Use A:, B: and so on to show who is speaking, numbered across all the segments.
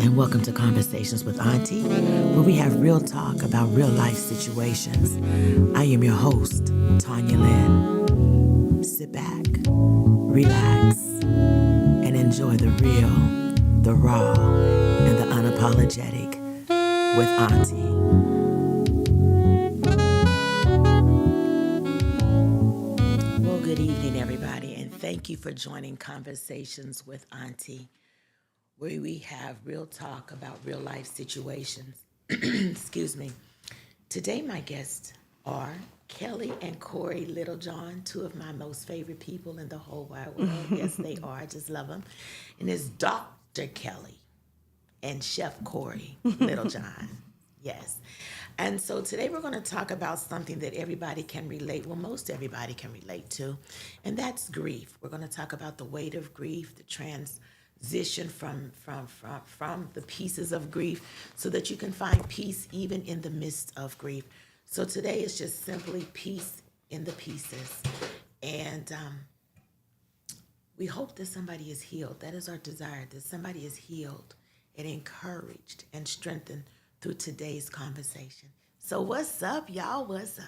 A: and welcome to Conversations with Auntie, where we have real talk about real life situations. I am your host, Tayna Lynne. Sit back, relax, and enjoy the real, the raw, and the unapologetic with Auntie. Well, good evening, everybody, and thank you for joining Conversations with Auntie, where we have real talk about real life situations. Excuse me. Today, my guests are Kelli and Corey Littlejohn, two of my most favorite people in the whole wide world. Yes, they are. I just love them. And it's Dr. Kelli and Chef Corey Littlejohn. Yes. And so today we're going to talk about something that everybody can relate, well, most everybody can relate to, and that's grief. We're going to talk about the weight of grief, the transition from the pieces of grief so that you can find peace even in the midst of grief. So today is just simply peace in the pieces. And we hope that somebody is healed. That is our desire, that somebody is healed and encouraged and strengthened through today's conversation. So what's up, y'all? What's up?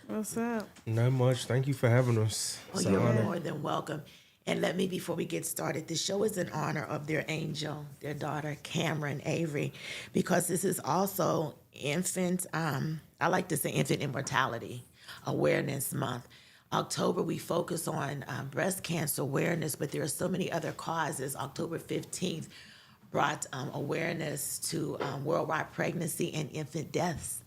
B: What's up?
C: Not much. Thank you for having us.
A: Oh, you're more than welcome. And let me, before we get started, this show is in honor of their angel, their daughter, Camryn Averie, because this is also infant, I like to say Infant Immortality Awareness Month. October, we focus on breast cancer awareness, but there are so many other causes. October 15th brought awareness to worldwide pregnancy and infant deaths.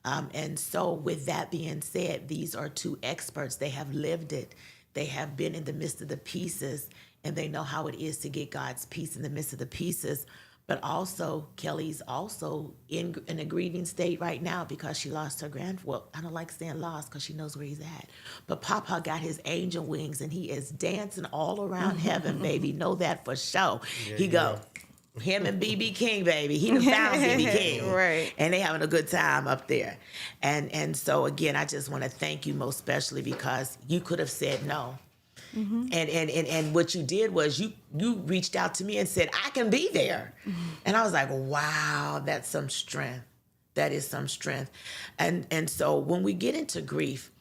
A: And so with that being said, these are two experts. They have lived it. They have been in the midst of the pieces, and they know how it is to get God's peace in the midst of the pieces. But also, Kelli's also in a grieving state right now because she lost her well, I don't like saying lost because she knows where he's at. But Papa got his angel wings, and he is dancing all around heaven, baby. Know that for sure. Him and BB King, baby. He done found BB King.
B: Right.
A: And they having a good time up there. And so, again, I just want to thank you most especially because you could have said no. Mm-hmm. And what you did was you reached out to me and said, I can be there. Mm-hmm. And I was like, wow, that's some strength. That is some strength. And so when we get into grief,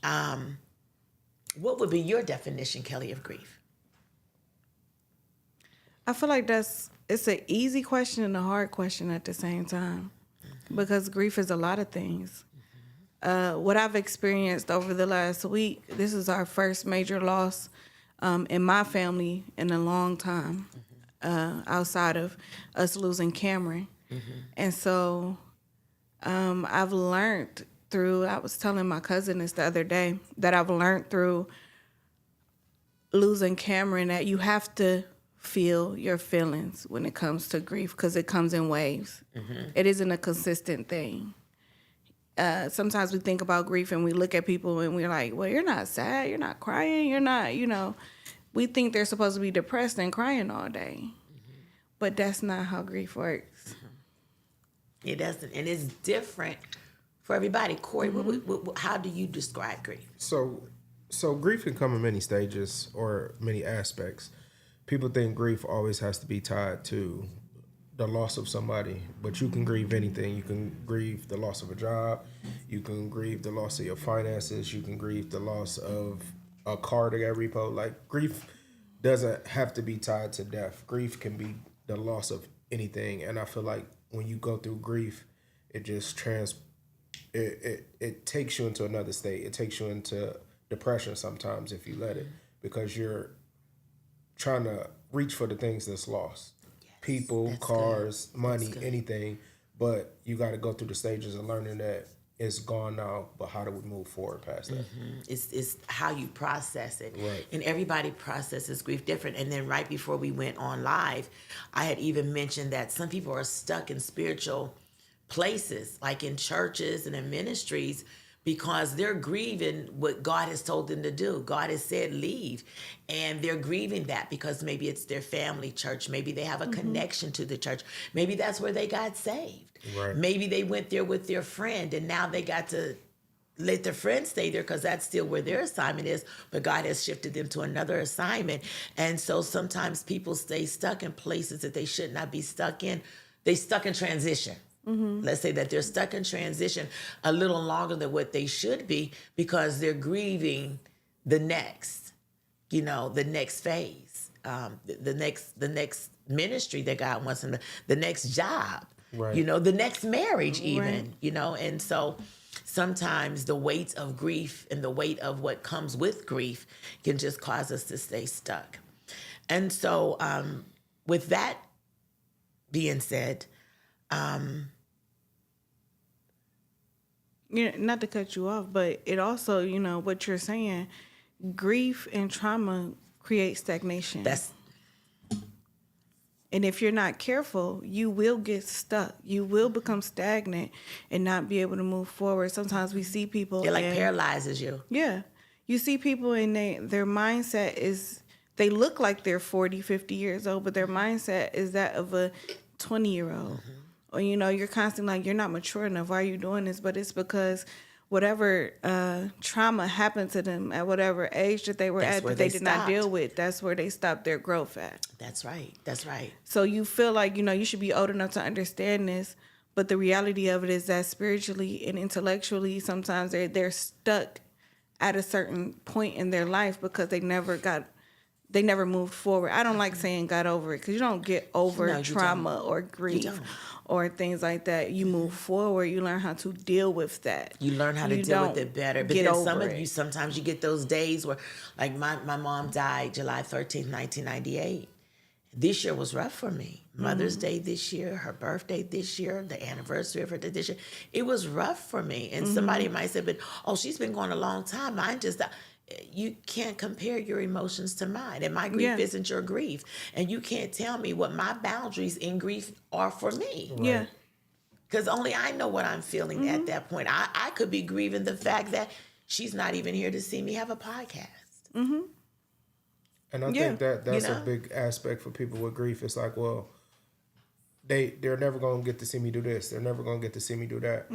A: what would be your definition, Kelli, of grief?
B: I feel like it's an easy question and a hard question at the same time, because grief is a lot of things. What I've experienced over the last week, this is our first major loss in my family in a long time, outside of us losing Camryn. And so I've learned I was telling my cousin this the other day, that I've learned through losing Camryn that you have to feel your feelings when it comes to grief, because it comes in waves. It isn't a consistent thing. Sometimes we think about grief and we look at people and we're like, well, you're not sad, you're not crying, you're not, we think they're supposed to be depressed and crying all day. But that's not how grief works.
A: It doesn't. And it's different for everybody. Corey, how do you describe grief?
C: So grief can come in many stages or many aspects. People think grief always has to be tied to the loss of somebody, but you can grieve anything. You can grieve the loss of a job. You can grieve the loss of your finances. You can grieve the loss of a car that got repoed. Like, grief doesn't have to be tied to death. Grief can be the loss of anything. And I feel like when you go through grief, it just it takes you into another state. It takes you into depression sometimes if you let it, because you're trying to reach for the things that's lost. Yes, people, cars, good. Money, anything. But you got to go through the stages of learning that it's gone now, but how do we move forward past that?
A: It's how you process it.
C: Right.
A: And everybody processes grief different. And then right before we went on live, I had even mentioned that some people are stuck in spiritual places, like in churches and in ministries, because they're grieving what God has told them to do. God has said leave, and they're grieving that because maybe it's their family church. Maybe they have a connection to the church. Maybe that's where they got saved.
C: Right.
A: Maybe they went there with their friend, and now they got to let their friends stay there because that's still where their assignment is, but God has shifted them to another assignment. And so sometimes people stay stuck in places that they should not be stuck in. They stuck in transition. Let's say that they're stuck in transition a little longer than what they should be because they're grieving the next, the next phase, the next ministry that God wants them to, the next job,
C: Right.
A: The next marriage even,
B: Right.
A: and so sometimes the weight of grief and the weight of what comes with grief can just cause us to stay stuck. And so with that being said,
B: Not to cut you off, but it also, what you're saying, grief and trauma create stagnation. And if you're not careful, you will get stuck. You will become stagnant and not be able to move forward. Sometimes we see people.
A: it paralyzes you.
B: Yeah. You see people and their mindset is, they look like they're 40, 50 years old, but their mindset is that of a 20-year-old. Or, you're constantly like, you're not mature enough. Why are you doing this? But it's because whatever trauma happened to them at whatever age that they were
A: That's
B: at
A: where
B: that they
A: they
B: did not
A: stopped.
B: deal with, that's where they stopped their growth at.
A: That's right. That's right.
B: So you feel like, you should be old enough to understand this. But the reality of it is that spiritually and intellectually, sometimes they're stuck at a certain point in their life because they never moved forward. I don't like saying got over it because you don't get over
A: No, you
B: trauma
A: don't.
B: or
A: You
B: grief
A: don't.
B: or things like that. You move forward. You learn how to deal with that.
A: You learn how to
B: You
A: deal with
B: don't
A: it better. But
B: get
A: then
B: over
A: some of
B: it.
A: you, sometimes you get those days where, like my mom died July 13th, 1998. This year was rough for me. Mother's Day this year, her birthday this year, the anniversary of her day this year. It was rough for me. And somebody might say, but, she's been going a long time. Mine just died. You can't compare your emotions to mine. And my grief
B: Yeah.
A: isn't your grief. And you can't tell me what my boundaries in grief are for me.
B: Yeah.
A: Because only I know what I'm feeling at that point. I could be grieving the fact that she's not even here to see me have a podcast.
C: And I
B: Yeah.
C: think that's
A: You
C: a
A: know?
C: big aspect for people with grief. It's like, well, they're never gonna get to see me do this. They're never gonna get to see me do that.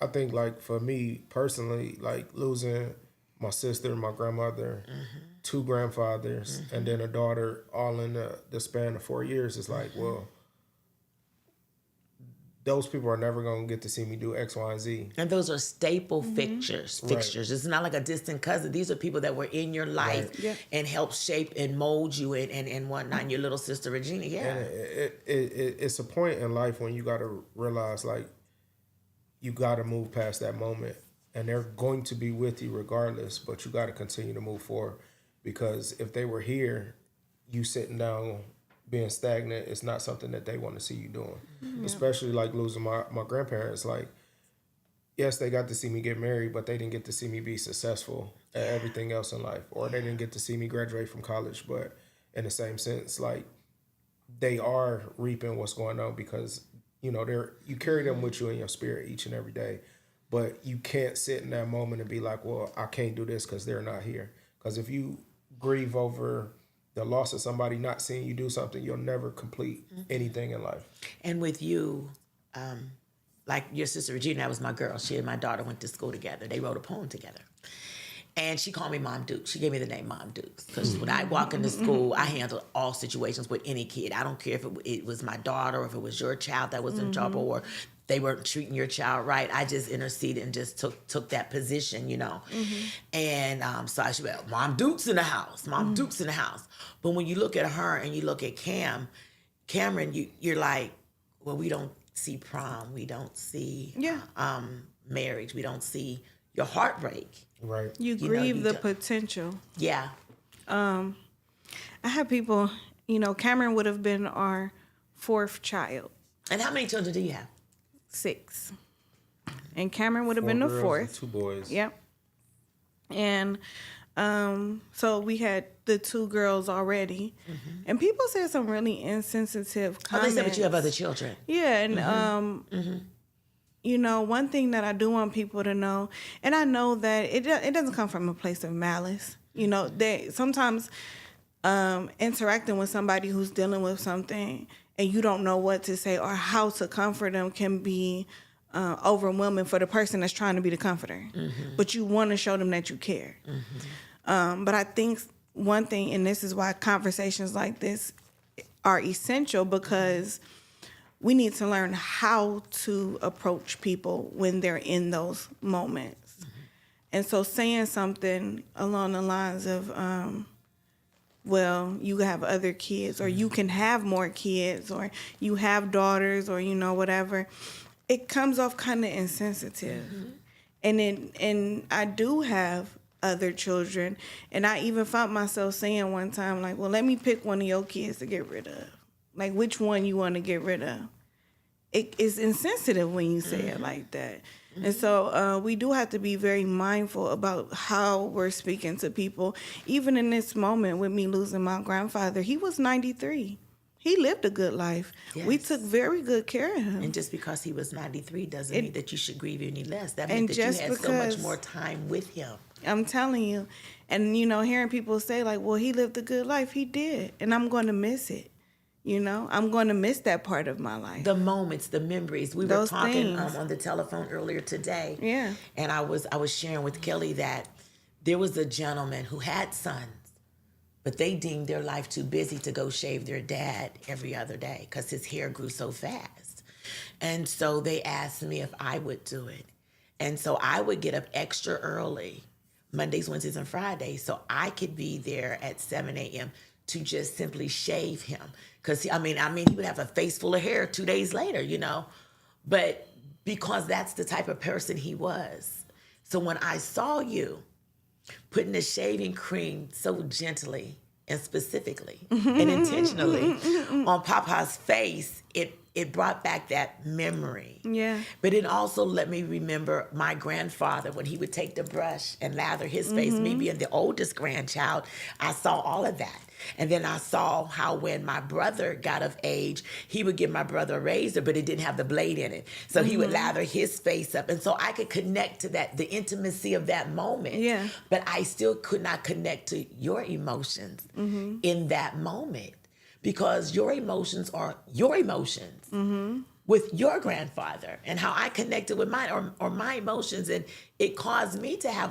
C: I think like for me personally, like losing my sister, my grandmother, two grandfathers, and then a daughter, all in the span of 4 years, is like, well, those people are never gonna get to see me do X, Y, and Z.
A: And those are staple fixtures.
C: Right.
A: It's not like a distant cousin. These are people that were in your life
C: Right.
B: Yeah.
A: and helped shape and mold you and whatnot. And your little sister Regina, yeah.
C: And it's a point in life when you gotta realize like you gotta move past that moment, and they're going to be with you regardless. But you gotta continue to move forward, because if they were here, you sitting down being stagnant is not something that they want to see you doing. Especially like losing my grandparents. Like, yes, they got to see me get married, but they didn't get to see me be successful at everything else in life, or they didn't get to see me graduate from college. But in the same sense, like, they are reaping what's going on, because you carry them with you in your spirit each and every day. But you can't sit in that moment and be like, well, I can't do this because they're not here. Because if you grieve over the loss of somebody not seeing you do something, you'll never complete anything in life.
A: And with you, like your sister Regina, that was my girl. She and my daughter went to school together. They wrote a poem together. And she called me Mom Dukes. She gave me the name Mom Dukes. Because when I walk into school, I handle all situations with any kid. I don't care if it was my daughter or if it was your child that was in trouble or they weren't treating your child right. I just interceded and just took that position, And so I should be like, Mom Dukes in the house. Mom Dukes in the house. But when you look at her and you look at Camryn, you're like, well, we don't see prom. We don't see marriage. We don't see your heartbreak.
C: Right.
B: You
A: know,
B: grieve
A: you
B: the
A: don't-
B: potential.
A: Yeah.
B: I have people, Camryn would have been our fourth child,
A: And how many children do you have?
B: 6. And Camryn would have been the
C: 4 girls and
B: fourth.
C: 2 boys.
B: Yep. And so we had the 2 girls already. And people said some really insensitive
A: Oh,
B: comments.
A: they said, but you have other children.
B: Yeah, and one thing that I do want people to know, and I know that it doesn't come from a place of malice. They sometimes interacting with somebody who's dealing with something and you don't know what to say or how to comfort them can be overwhelming for the person that's trying to be the comforter. But you want to show them that you care. But I think one thing, and this is why conversations like this are essential, because we need to learn how to approach people when they're in those moments. And so saying something along the lines of, well, you have other kids, or you can have more kids, or you have daughters, or, whatever, it comes off kind of insensitive. And I do have other children, and I even found myself saying one time, like, well, let me pick one of your kids to get rid of. Like, which one you want to get rid of? It is insensitive when you say it like that. And so we do have to be very mindful about how we're speaking to people. Even in this moment with me losing my grandfather, he was 93. He lived a good life.
A: Yes.
B: We took very good care of him.
A: And just because he was 93 doesn't mean that you should grieve any less. That
B: and
A: means that you
B: just
A: had so
B: because-
A: much more time with him.
B: I'm telling you. And, hearing people say, like, well, he lived a good life. He did. And I'm going to miss it. I'm going to miss that part of my life.
A: The moments, the memories. We were
B: Those
A: talking
B: things.
A: on the telephone earlier today.
B: Yeah.
A: And I was sharing with Kelly that there was a gentleman who had sons, but they deemed their life too busy to go shave their dad every other day because his hair grew so fast. And so they asked me if I would do it. And so I would get up extra early, Mondays, Wednesdays, and Fridays, so I could be there at 7 a.m. to just simply shave him. Because, he would have a face full of hair 2 days later, But because that's the type of person he was. So when I saw you putting the shaving cream so gently and specifically and intentionally on Papa's face, it brought back that memory.
B: Yeah.
A: But it also let me remember my grandfather when he would take the brush and lather his face. Me being the oldest grandchild, I saw all of that. And then I saw how when my brother got of age, he would give my brother a razor, but it didn't have the blade in it. So he would lather his face up. And so I could connect to that, the intimacy of that moment.
B: Yeah.
A: But I still could not connect to your emotions in that moment, because your emotions are your emotions with your grandfather, and how I connected with mine or my emotions, and it caused me to have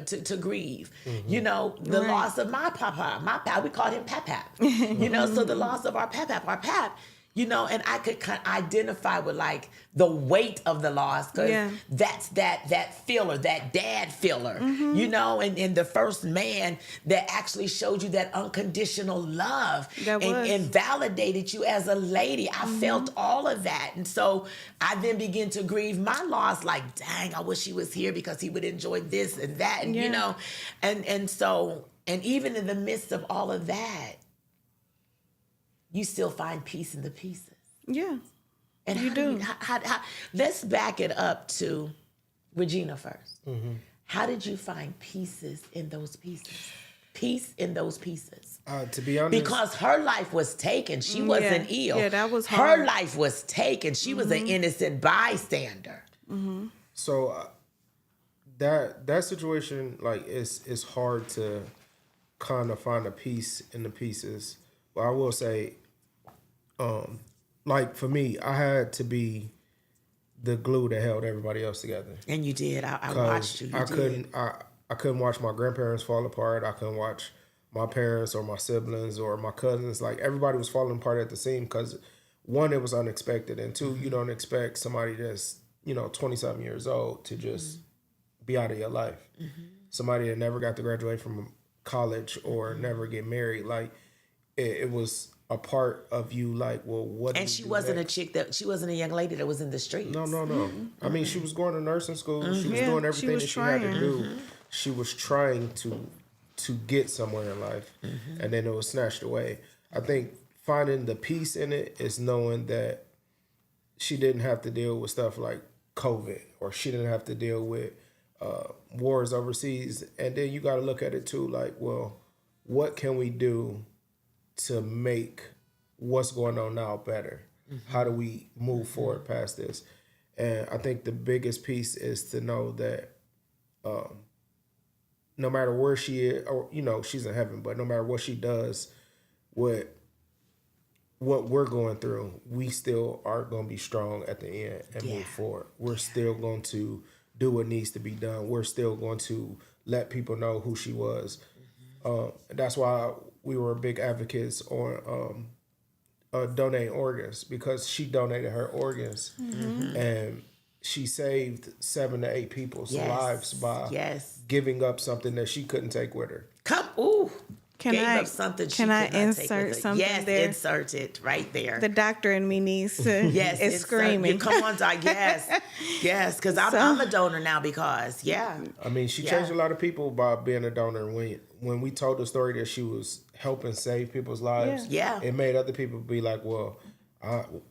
A: to grieve. The loss of my papa. We called him Pap. So the loss of our Pap. And I could kind of identify with like the weight of the loss, because that's that filler, that dad filler, and the first man that actually showed you that unconditional love and validated you as a lady. I felt all of that. And so I then begin to grieve my loss, like, dang, I wish he was here because he would enjoy this and that. And, and even in the midst of all of that, you still find peace in the pieces.
B: Yeah.
A: And
B: you do.
A: Let's back it up to Regina first. How did you find pieces in those pieces? Peace in those pieces.
C: To be honest,
A: because her life was taken. She wasn't ill.
B: Yeah, that was hard.
A: Her life was taken. She was an innocent bystander.
C: So that situation, like, it's hard to kind of find a piece in the pieces. But I will say, like, for me, I had to be the glue that held everybody else together.
A: And you did. I watched you.
C: I couldn't watch my grandparents fall apart. I couldn't watch my parents or my siblings or my cousins. Like, everybody was falling apart at the seam because, one, it was unexpected, and two, you don't expect somebody that's 20-something years old to just be out of your life. Somebody that never got to graduate from college or never get married. Like, it was a part of you, like, well, what?
A: And she wasn't she wasn't a young lady that was in the streets.
C: No. I mean, she was going to nursing school. She was doing everything that she had to do. She was trying to get somewhere in life, and then it was snatched away. I think finding the peace in it is knowing that she didn't have to deal with stuff like COVID, or she didn't have to deal with wars overseas. And then you got to look at it too, like, well, what can we do to make what's going on now better? How do we move forward past this? And I think the biggest piece is to know that no matter where she is, or she's in heaven, but no matter what she does with what we're going through, we still are going to be strong at the end and move forward. We're still going to do what needs to be done. We're still going to let people know who she was. That's why we were big advocates on donating organs, because she donated her organs and she saved 7 to 8 people's lives by giving up something that she couldn't take with her.
B: Can I insert something
A: yes,
B: there?
A: Insert it right there.
B: The doctor in me needs to is screaming.
A: Come on, Doc. Yes, because I'm a donor now because,
C: I mean, she changed a lot of people by being a donor. When we told the story that she was helping save people's lives, it made other people be like, well,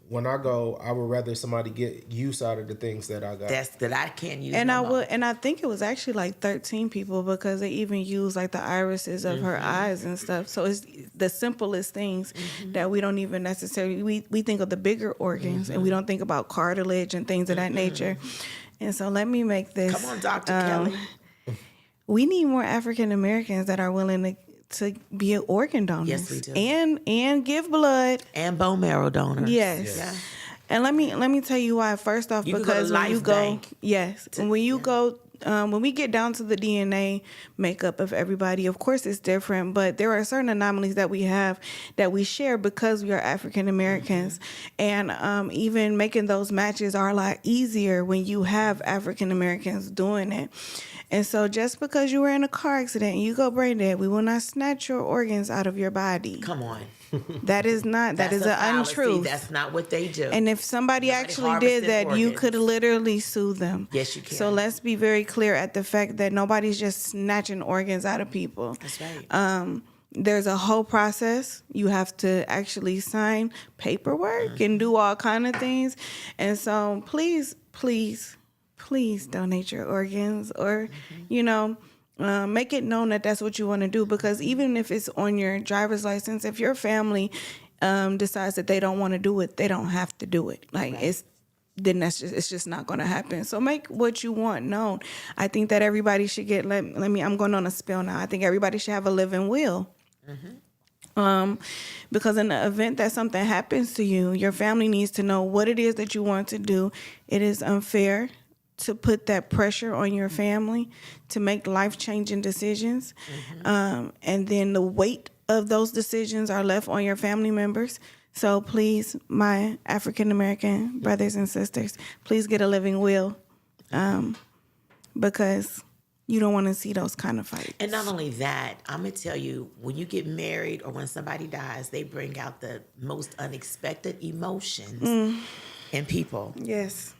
C: when I go, I would rather somebody get use out of the things that I got.
A: That I can't use.
B: And I think it was actually like 13 people, because they even use like the irises of her eyes and stuff. So it's the simplest things that we don't even necessarily, we think of the bigger organs and we don't think about cartilage and things of that nature. And so let me make this.
A: Come on, Dr. Kelly.
B: We need more African Americans that are willing to be an organ donors.
A: Yes, we do.
B: And give blood.
A: And bone marrow donors.
B: Yes. Yeah. And let me tell you why. First off, because when you go, when we get down to the DNA makeup of everybody, of course it's different, but there are certain anomalies that we have that we share because we are African Americans. And even making those matches are a lot easier when you have African Americans doing it. And so just because you were in a car accident and you go brain dead, we will not snatch your organs out of your body.
A: Come on.
B: That is an untruth.
A: That's not what they do.
B: And if somebody actually did that, organs. You could literally sue them.
A: Yes, you can.
B: So let's be very clear at the fact that nobody's just snatching organs out of people.
A: That's right.
B: There's a whole process. You have to actually sign paperwork and do all kind of things. And so please donate your organs, or, make it known that that's what you want to do, because even if it's on your driver's license, if your family decides that they don't want to do it, they don't have to do it. It's just not going to happen. So make what you want known. I think that everybody should get, I'm going on a spill now. I think everybody should have a living will. Because in the event that something happens to you, your family needs to know what it is that you want to do. It is unfair to put that pressure on your family to make life-changing decisions. And then the weight of those decisions are left on your family members. So please, my African-American brothers and sisters, please get a living will, because you don't want to see those kind of fights.
A: And not only that, I'm going to tell you, when you get married or when somebody dies, they bring out the most unexpected emotions in people.
B: Yes.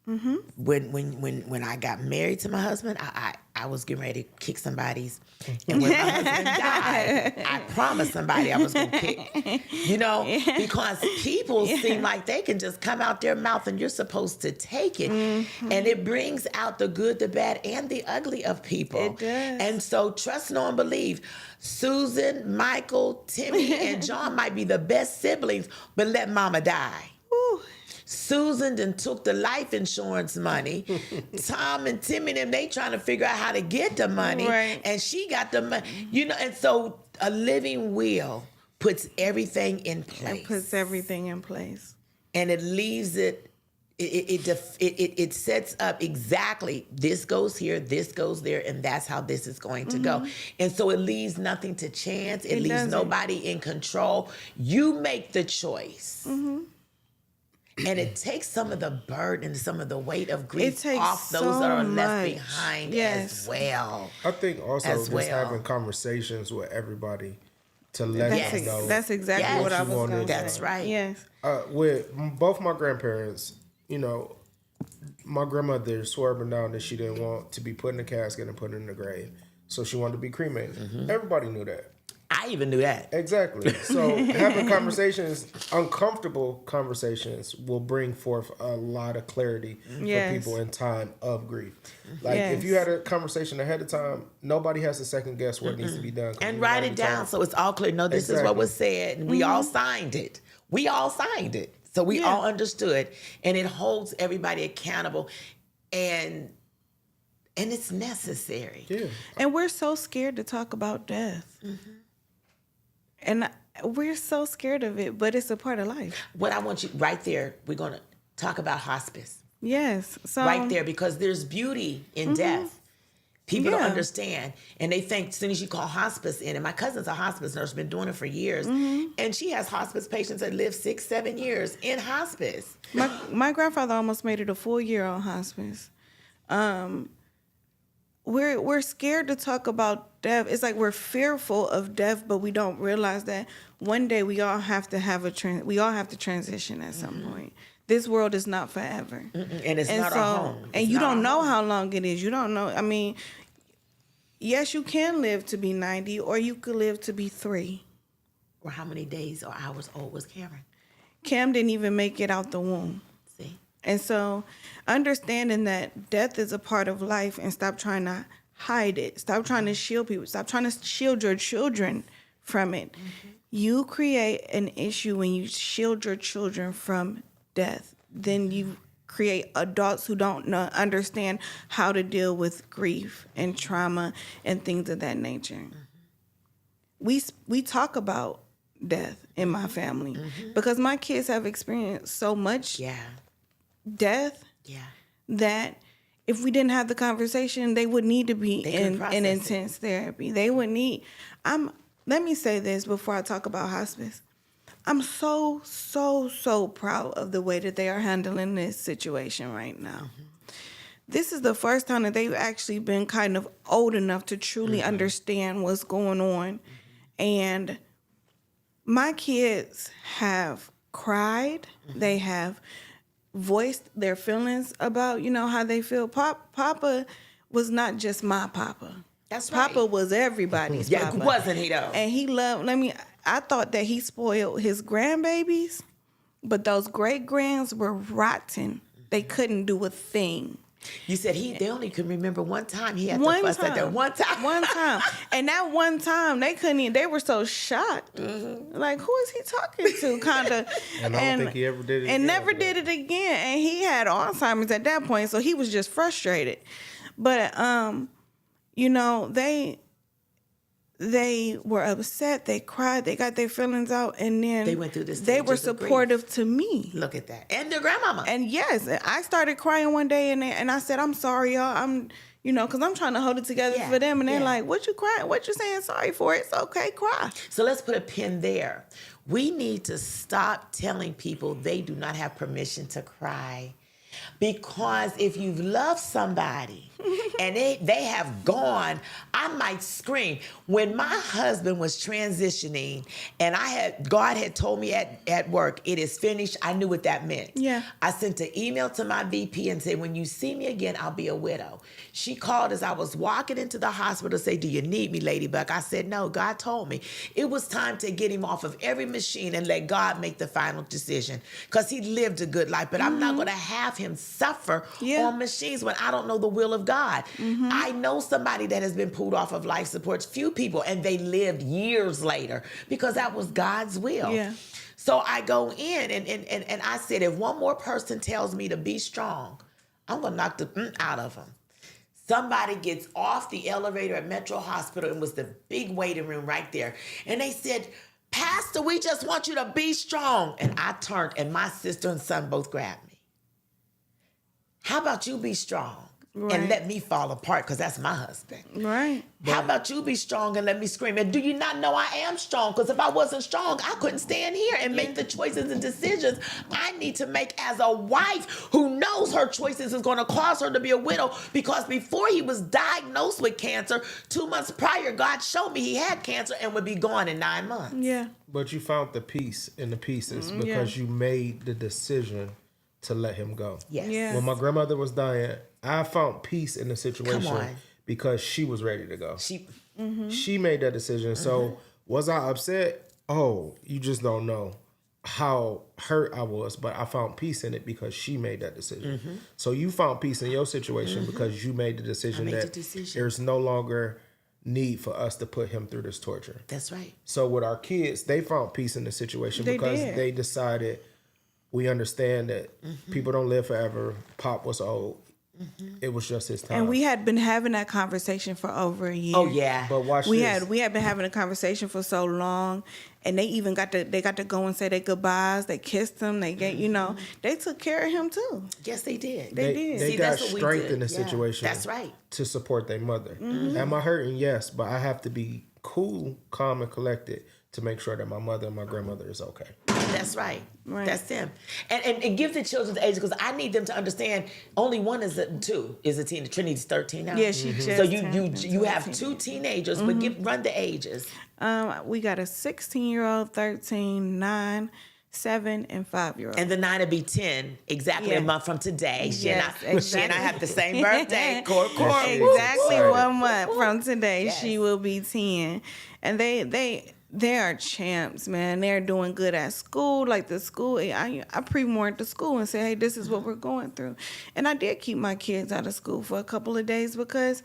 A: When I got married to my husband, I was getting ready to kick somebody's. And when my husband died, I promised somebody I was going to kick. Because people seem like they can just come out their mouth and you're supposed to take it. And it brings out the good, the bad, and the ugly of people.
B: It does.
A: And so trust, know, and believe. Susan, Michael, Timmy, and John might be the best siblings, but let mama die.
B: Ooh.
A: Susan then took the life insurance money. Tom and Timmy and they trying to figure out how to get the money.
B: Right.
A: And she got the money. And so a living will puts everything in place.
B: It puts everything in place.
A: And it leaves it sets up exactly, this goes here, this goes there, and that's how this is going to go. And so it leaves nothing to chance. It leaves
B: doesn't.
A: nobody in control. You make the choice. And it takes some of the burden, some of the weight of grief off those that are left behind as well.
C: I think also just having conversations with everybody to let them know.
B: That's exactly what I was going to say.
A: That's right.
B: Yes.
C: With both my grandparents, my grandmother swore up and down that she didn't want to be put in a casket and put in the grave. So she wanted to be cremated. Everybody knew that.
A: I even knew that.
C: Exactly. So having conversations, uncomfortable conversations, will bring forth a lot of clarity for people in time of grief. If you had a conversation ahead of time, nobody has to second guess what needs to be done.
A: And write it down so it's all clear. No, this is what was said. And we all signed it. So we all understood. And it holds everybody accountable. And it's necessary.
C: Yeah.
B: And we're so scared to talk about death. And we're so scared of it, but it's a part of life.
A: What I want you right there, we're going to talk about hospice.
B: Yes. So
A: Right there, because there's beauty in death. People don't
B: Yeah.
A: understand. And they think as soon as you call hospice in, and my cousin's a hospice nurse, been doing it for years. And she has hospice patients that live 6-7 years in hospice.
B: my grandfather almost made it a full year on hospice. We're scared to talk about death. It's like we're fearful of death, but we don't realize that one day we all have to have we all have to transition at some point. This world is not forever.
A: And it's not our home.
B: And
A: It's
B: you
A: not our
B: don't know
A: home.
B: how long it is. You don't know. I mean, yes, you can live to be 90, or you could live to be 3.
A: Or how many days or hours old was Camryn?
B: Cam didn't even make it out the womb.
A: See?
B: And so understanding that death is a part of life, and stop trying to hide it. Stop trying to shield people. Stop trying to shield your children from it. You create an issue when you shield your children from death. Then you create adults who don't understand how to deal with grief and trauma and things of that nature. We talk about death in my family because my kids have experienced so much
A: Yeah.
B: death
A: Yeah.
B: that if we didn't have the conversation, they would need to be
A: They couldn't
B: in
A: process it.
B: intense therapy. They would need. Let me say this before I talk about hospice. I'm so proud of the way that they are handling this situation right now. This is the first time that they've actually been kind of old enough to truly understand what's going on. And my kids have cried. They have voiced their feelings about, how they feel. Papa was not just my papa.
A: That's right.
B: Papa was everybody's
A: Yeah,
B: papa.
A: wasn't he though?
B: And he loved, I thought that he spoiled his grandbabies, but those great grands were rotten. They couldn't do a thing.
A: You said they only could remember one time he had to
B: One
A: fuss at them.
B: time.
A: One time.
B: One time. And that one time, they couldn't even, they were so shocked. Like, who is he talking to? Kind of.
C: And I don't think he ever did it
B: And
C: again,
B: never
C: but-
B: did it again. And he had Alzheimer's at that point, so he was just frustrated. But, they were upset. They cried. They got their feelings out. And then
A: They went through this
B: they were
A: stages of grief.
B: supportive to me.
A: Look at that. And their grandmama.
B: And yes, I started crying one day, and I said, "I'm sorry, y'all. I'm, because I'm trying to hold it together
A: Yeah,
B: for them." And they're
A: yeah.
B: like, "What you crying? What you saying sorry for? It's okay, cry."
A: So let's put a pin there. We need to stop telling people they do not have permission to cry. Because if you've loved somebody and they have gone, I might scream. When my husband was transitioning and God had told me at work, it is finished, I knew what that meant.
B: Yeah.
A: I sent an email to my VP and said, when you see me again, I'll be a widow. She called as I was walking into the hospital to say, do you need me, Ladybug? I said, no, God told me. It was time to get him off of every machine and let God make the final decision because he lived a good life. But I'm not going to have him suffer on machines when I don't know the will of God. I know somebody that has been pulled off of life supports, few people, and they lived years later because that was God's will.
B: Yeah.
A: So I go in and I said, if one more person tells me to be strong, I'm going to knock the out of them. Somebody gets off the elevator at Metro Hospital and was the big waiting room right there. And they said, Pastor, we just want you to be strong. And I turned and my sister and son both grabbed me. How about you be strong and let me fall apart because that's my husband.
B: Right.
A: How about you be strong and let me scream? And do you not know I am strong? Because if I wasn't strong, I couldn't stand here and make the choices and decisions I need to make as a wife who knows her choices is going to cause her to be a widow. Because before he was diagnosed with cancer, 2 months prior, God showed me he had cancer and would be gone in 9 months.
B: Yeah.
C: But you found the peace in the pieces because you made the decision to let him go.
A: Yes.
B: Yeah.
C: When my grandmother was dying, I found peace in the situation
A: Come on.
C: because she was ready to go.
A: She
C: She made that decision. So was I upset? Oh, you just don't know how hurt I was, but I found peace in it because she made that decision. So you found peace in your situation because you made the decision
A: made the
C: that
A: decision.
C: there's no longer need for us to put him through this torture.
A: That's right.
C: So with our kids, they found peace in the situation
B: They
C: because
B: did.
C: they decided we understand that people don't live forever. Pop was old. It was just his time.
B: And we had been having that conversation for over a year.
A: Oh yeah.
C: But watch
B: We
C: this.
B: had been having a conversation for so long, and they even got to go and say their goodbyes. They kissed him. They get they took care of him too.
A: Yes, they did.
B: They did.
C: They
A: See,
C: got
A: that's what we
C: strength
A: did.
C: in the
A: Yeah,
C: situation.
A: that's right.
C: To support their mother. Am I hurting? Yes, but I have to be cool, calm, and collected to make sure that my mother and my grandmother is okay.
A: That's right.
B: Right.
A: That's them. And give the children the age, because I need them to understand only one is two is a teen. Trinity's 13 now.
B: Yeah, she just
A: So you
B: turned into
A: you
B: a
A: have
B: teenager.
A: two teenagers, but run the ages.
B: We got a 16-year-old, 13, 9, 7, and 5-year-old.
A: And the 9 will be 10 exactly
B: Yeah.
A: a month from today. She
B: Yes,
A: and I have the same birthday. Corey.
B: Exactly
C: Woo.
B: 1 month from today,
A: Yes.
B: she will be 10. And they are champs, man. They're doing good at school. Like the school, I pre-warned the school and said, hey, this is what we're going through. And I did keep my kids out of school for a couple of days because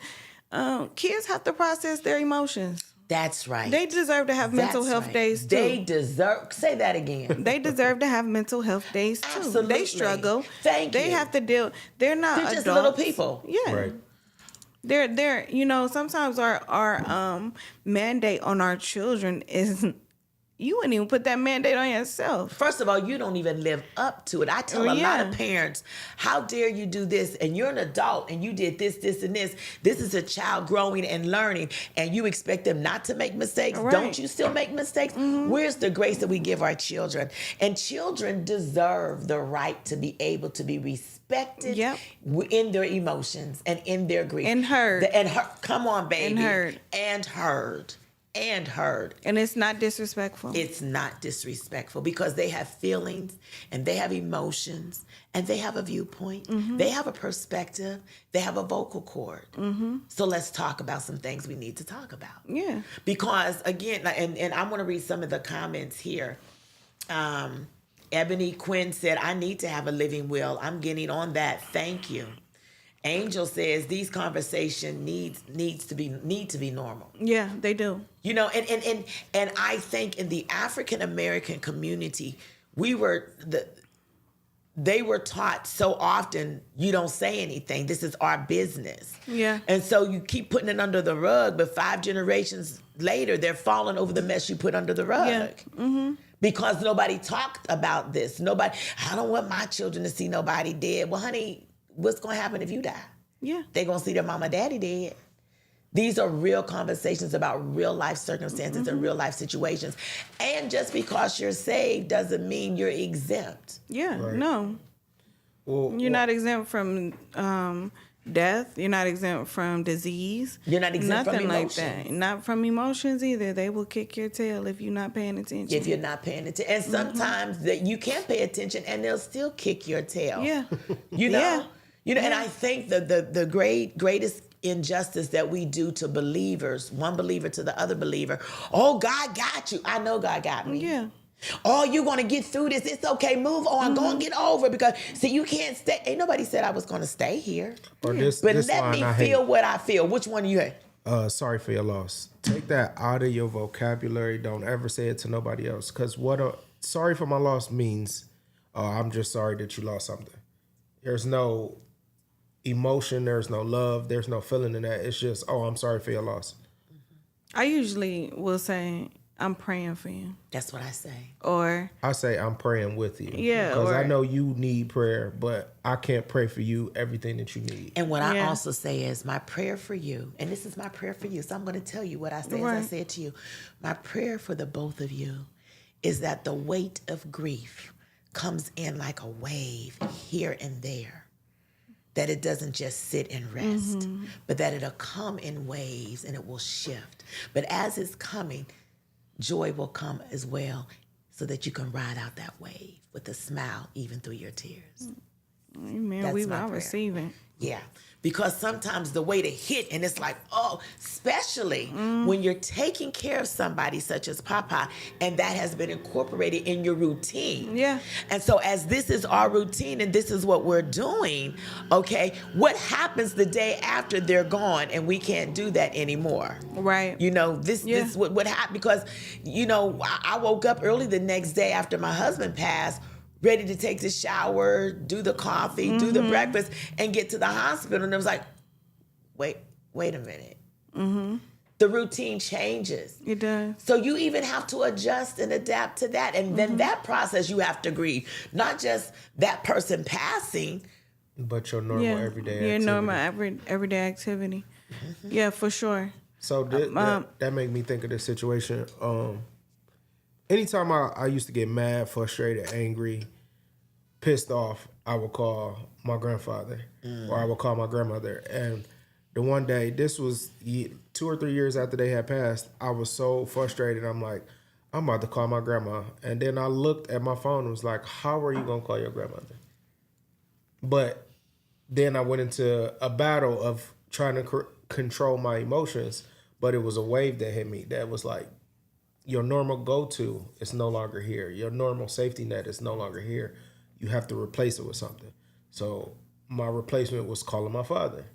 B: kids have to process their emotions.
A: That's right.
B: They deserve to have mental
A: That's
B: health
A: right.
B: days too.
A: They deserve. Say that again.
B: They deserve to have mental health days too.
A: Absolutely.
B: They struggle.
A: Thank
B: They
A: you.
B: have to deal. They're not
A: They're just
B: adults.
A: little people.
B: Yeah.
C: Right.
B: They're sometimes our mandate on our children is you wouldn't even put that mandate on yourself.
A: First of all, you don't even live up to it. I tell a lot of parents, how dare you do this? And you're an adult and you did this, this, and this. This is a child growing and learning, and you expect them not to make mistakes.
B: Right.
A: Don't you still make mistakes? Where's the grace that we give our children? And children deserve the right to be able to be respected in their emotions and in their grief.
B: And heard.
A: Come on, baby.
B: And heard.
A: And heard. And heard.
B: And it's not disrespectful.
A: It's not disrespectful because they have feelings and they have emotions and they have a viewpoint. They have a perspective. They have a vocal cord. So let's talk about some things we need to talk about.
B: Yeah.
A: Because again, and I'm going to read some of the comments here. Ebony Quinn said, I need to have a living will. I'm getting on that. Thank you. Angel says these conversations need to be normal.
B: Yeah, they do.
A: And I think in the African American community, they were taught so often, you don't say anything. This is our business.
B: Yeah.
A: And so you keep putting it under the rug, but 5 generations later, they're falling over the mess you put under the rug.
B: Yeah.
A: Because nobody talked about this. I don't want my children to see nobody dead. Well, honey, what's going to happen if you die?
B: Yeah.
A: They're going to see their mama, daddy dead. These are real conversations about real life circumstances and real life situations. And just because you're saved doesn't mean you're exempt.
B: Yeah.
C: Right.
B: No.
C: Well,
B: You're not exempt from death. You're not exempt from disease.
A: You're not exempt
B: Nothing
A: from
B: like
A: emotions.
B: that. Not from emotions either. They will kick your tail if you're not paying attention.
A: If you're not paying attention. And sometimes that you can't pay attention and they'll still kick your tail.
B: Yeah.
A: And I think the greatest injustice that we do to believers, one believer to the other believer, oh, God got you. I know God got me.
B: Yeah.
A: Oh, you're going to get through this. It's okay. Move on. Go and get over it because, see, you can't stay. Ain't nobody said I was going to stay here.
C: or this,
A: But
C: this
A: let
C: line
A: me
C: I
A: feel
C: hate.
A: what I feel. Which one do you hate?
C: Sorry for your loss. Take that out of your vocabulary. Don't ever say it to nobody else. Because sorry for my loss means, I'm just sorry that you lost something. There's no emotion. There's no love. There's no feeling in that. It's just, I'm sorry for your loss.
B: I usually will say, I'm praying for you.
A: That's what I say.
B: Or,
C: I say I'm praying with you.
B: Yeah,
C: Because I
B: or-
C: know you need prayer, but I can't pray for you everything that you need.
A: And what I
B: Yeah.
A: also say is my prayer for you, and this is my prayer for you, so I'm going to tell you what I say as I
B: Right.
A: said to you. My prayer for the both of you is that the weight of grief comes in like a wave here and there. That it doesn't just sit and rest, but that it'll come in waves and it will shift. But as it's coming, joy will come as well so that you can ride out that wave with a smile even through your tears.
B: amen,
A: That's
B: we
A: my
B: are
A: prayer.
B: receiving.
A: Yeah, because sometimes the way to hit, and it's like, especially when you're taking care of somebody such as Papa, and that has been incorporated in your routine.
B: Yeah.
A: And so as this is our routine and this is what we're doing, okay, what happens the day after they're gone and we can't do that anymore?
B: Right.
A: This what happened because, I woke up early the next day after my husband passed, ready to take the shower, do the coffee, do the breakfast, and get to the hospital. And it was like, wait a minute. The routine changes.
B: It does.
A: So you even have to adjust and adapt to that. And then that process you have to grieve. Not just that person passing.
C: But your normal everyday activity.
B: Your normal everyday activity. Yeah, for sure.
C: So that made me think of this situation. Anytime I used to get mad, frustrated, angry, pissed off, I would call my grandfather or I would call my grandmother. And the one day, this was 2 or 3 years after they had passed, I was so frustrated. I'm like, I'm about to call my grandma. And then I looked at my phone and was like, how are you going to call your grandmother? But then I went into a battle of trying to control my emotions. But it was a wave that hit me that was like, your normal go-to is no longer here. Your normal safety net is no longer here. You have to replace it with something. So my replacement was calling my father.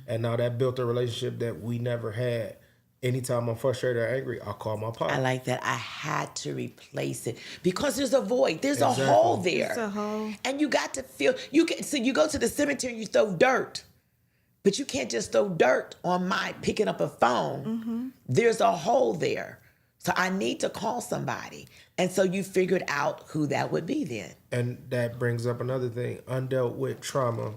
C: And now that built a relationship that we never had. Anytime I'm frustrated or angry, I'll call my pop.
A: I like that. I had to replace it because there's a void. There's a hole there.
B: There's a hole.
A: And you got to feel, so you go to the cemetery and you throw dirt. But you can't just throw dirt on my picking up a phone. There's a hole there. So I need to call somebody. And so you figured out who that would be then.
C: And that brings up another thing. Undealt with trauma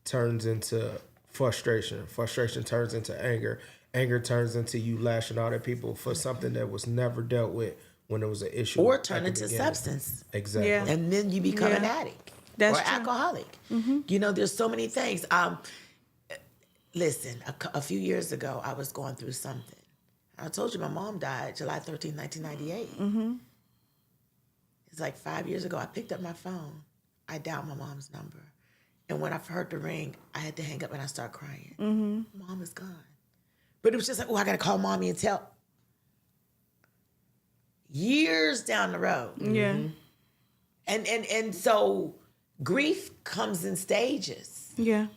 C: turns into frustration. Frustration turns into anger. Anger turns into you lashing out at people for something that was never dealt with when it was an issue.
A: Or turn into substance.
C: Exactly.
B: Yeah.
A: And then you become an addict.
B: That's
A: or
B: true.
A: alcoholic. You know, there's so many things. Listen, a few years ago, I was going through something. I told you my mom died July 13, 1998. It's like 5 years ago. I picked up my phone. I dialed my mom's number. And when I heard the ring, I had to hang up and I started crying. Mom is gone. But it was just like, oh, I got to call mommy and tell. Years down the road.
B: Yeah.
A: And so grief comes in stages.
B: Yeah.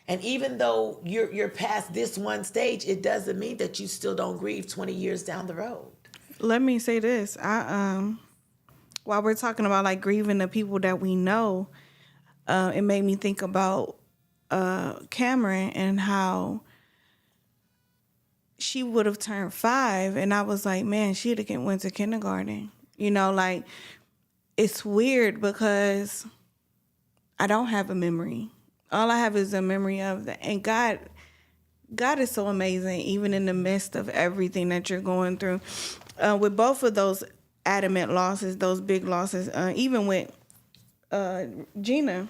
A: And even though you're past this one stage, it doesn't mean that you still don't grieve 20 years down the road.
B: Let me say this. While we're talking about like grieving the people that we know, it made me think about Camryn and how she would have turned 5, and I was like, man, she'd have went to kindergarten. You know, like it's weird because I don't have a memory. All I have is a memory of that. And God is so amazing, even in the midst of everything that you're going through. With both of those adamant losses, those big losses, even with Gina,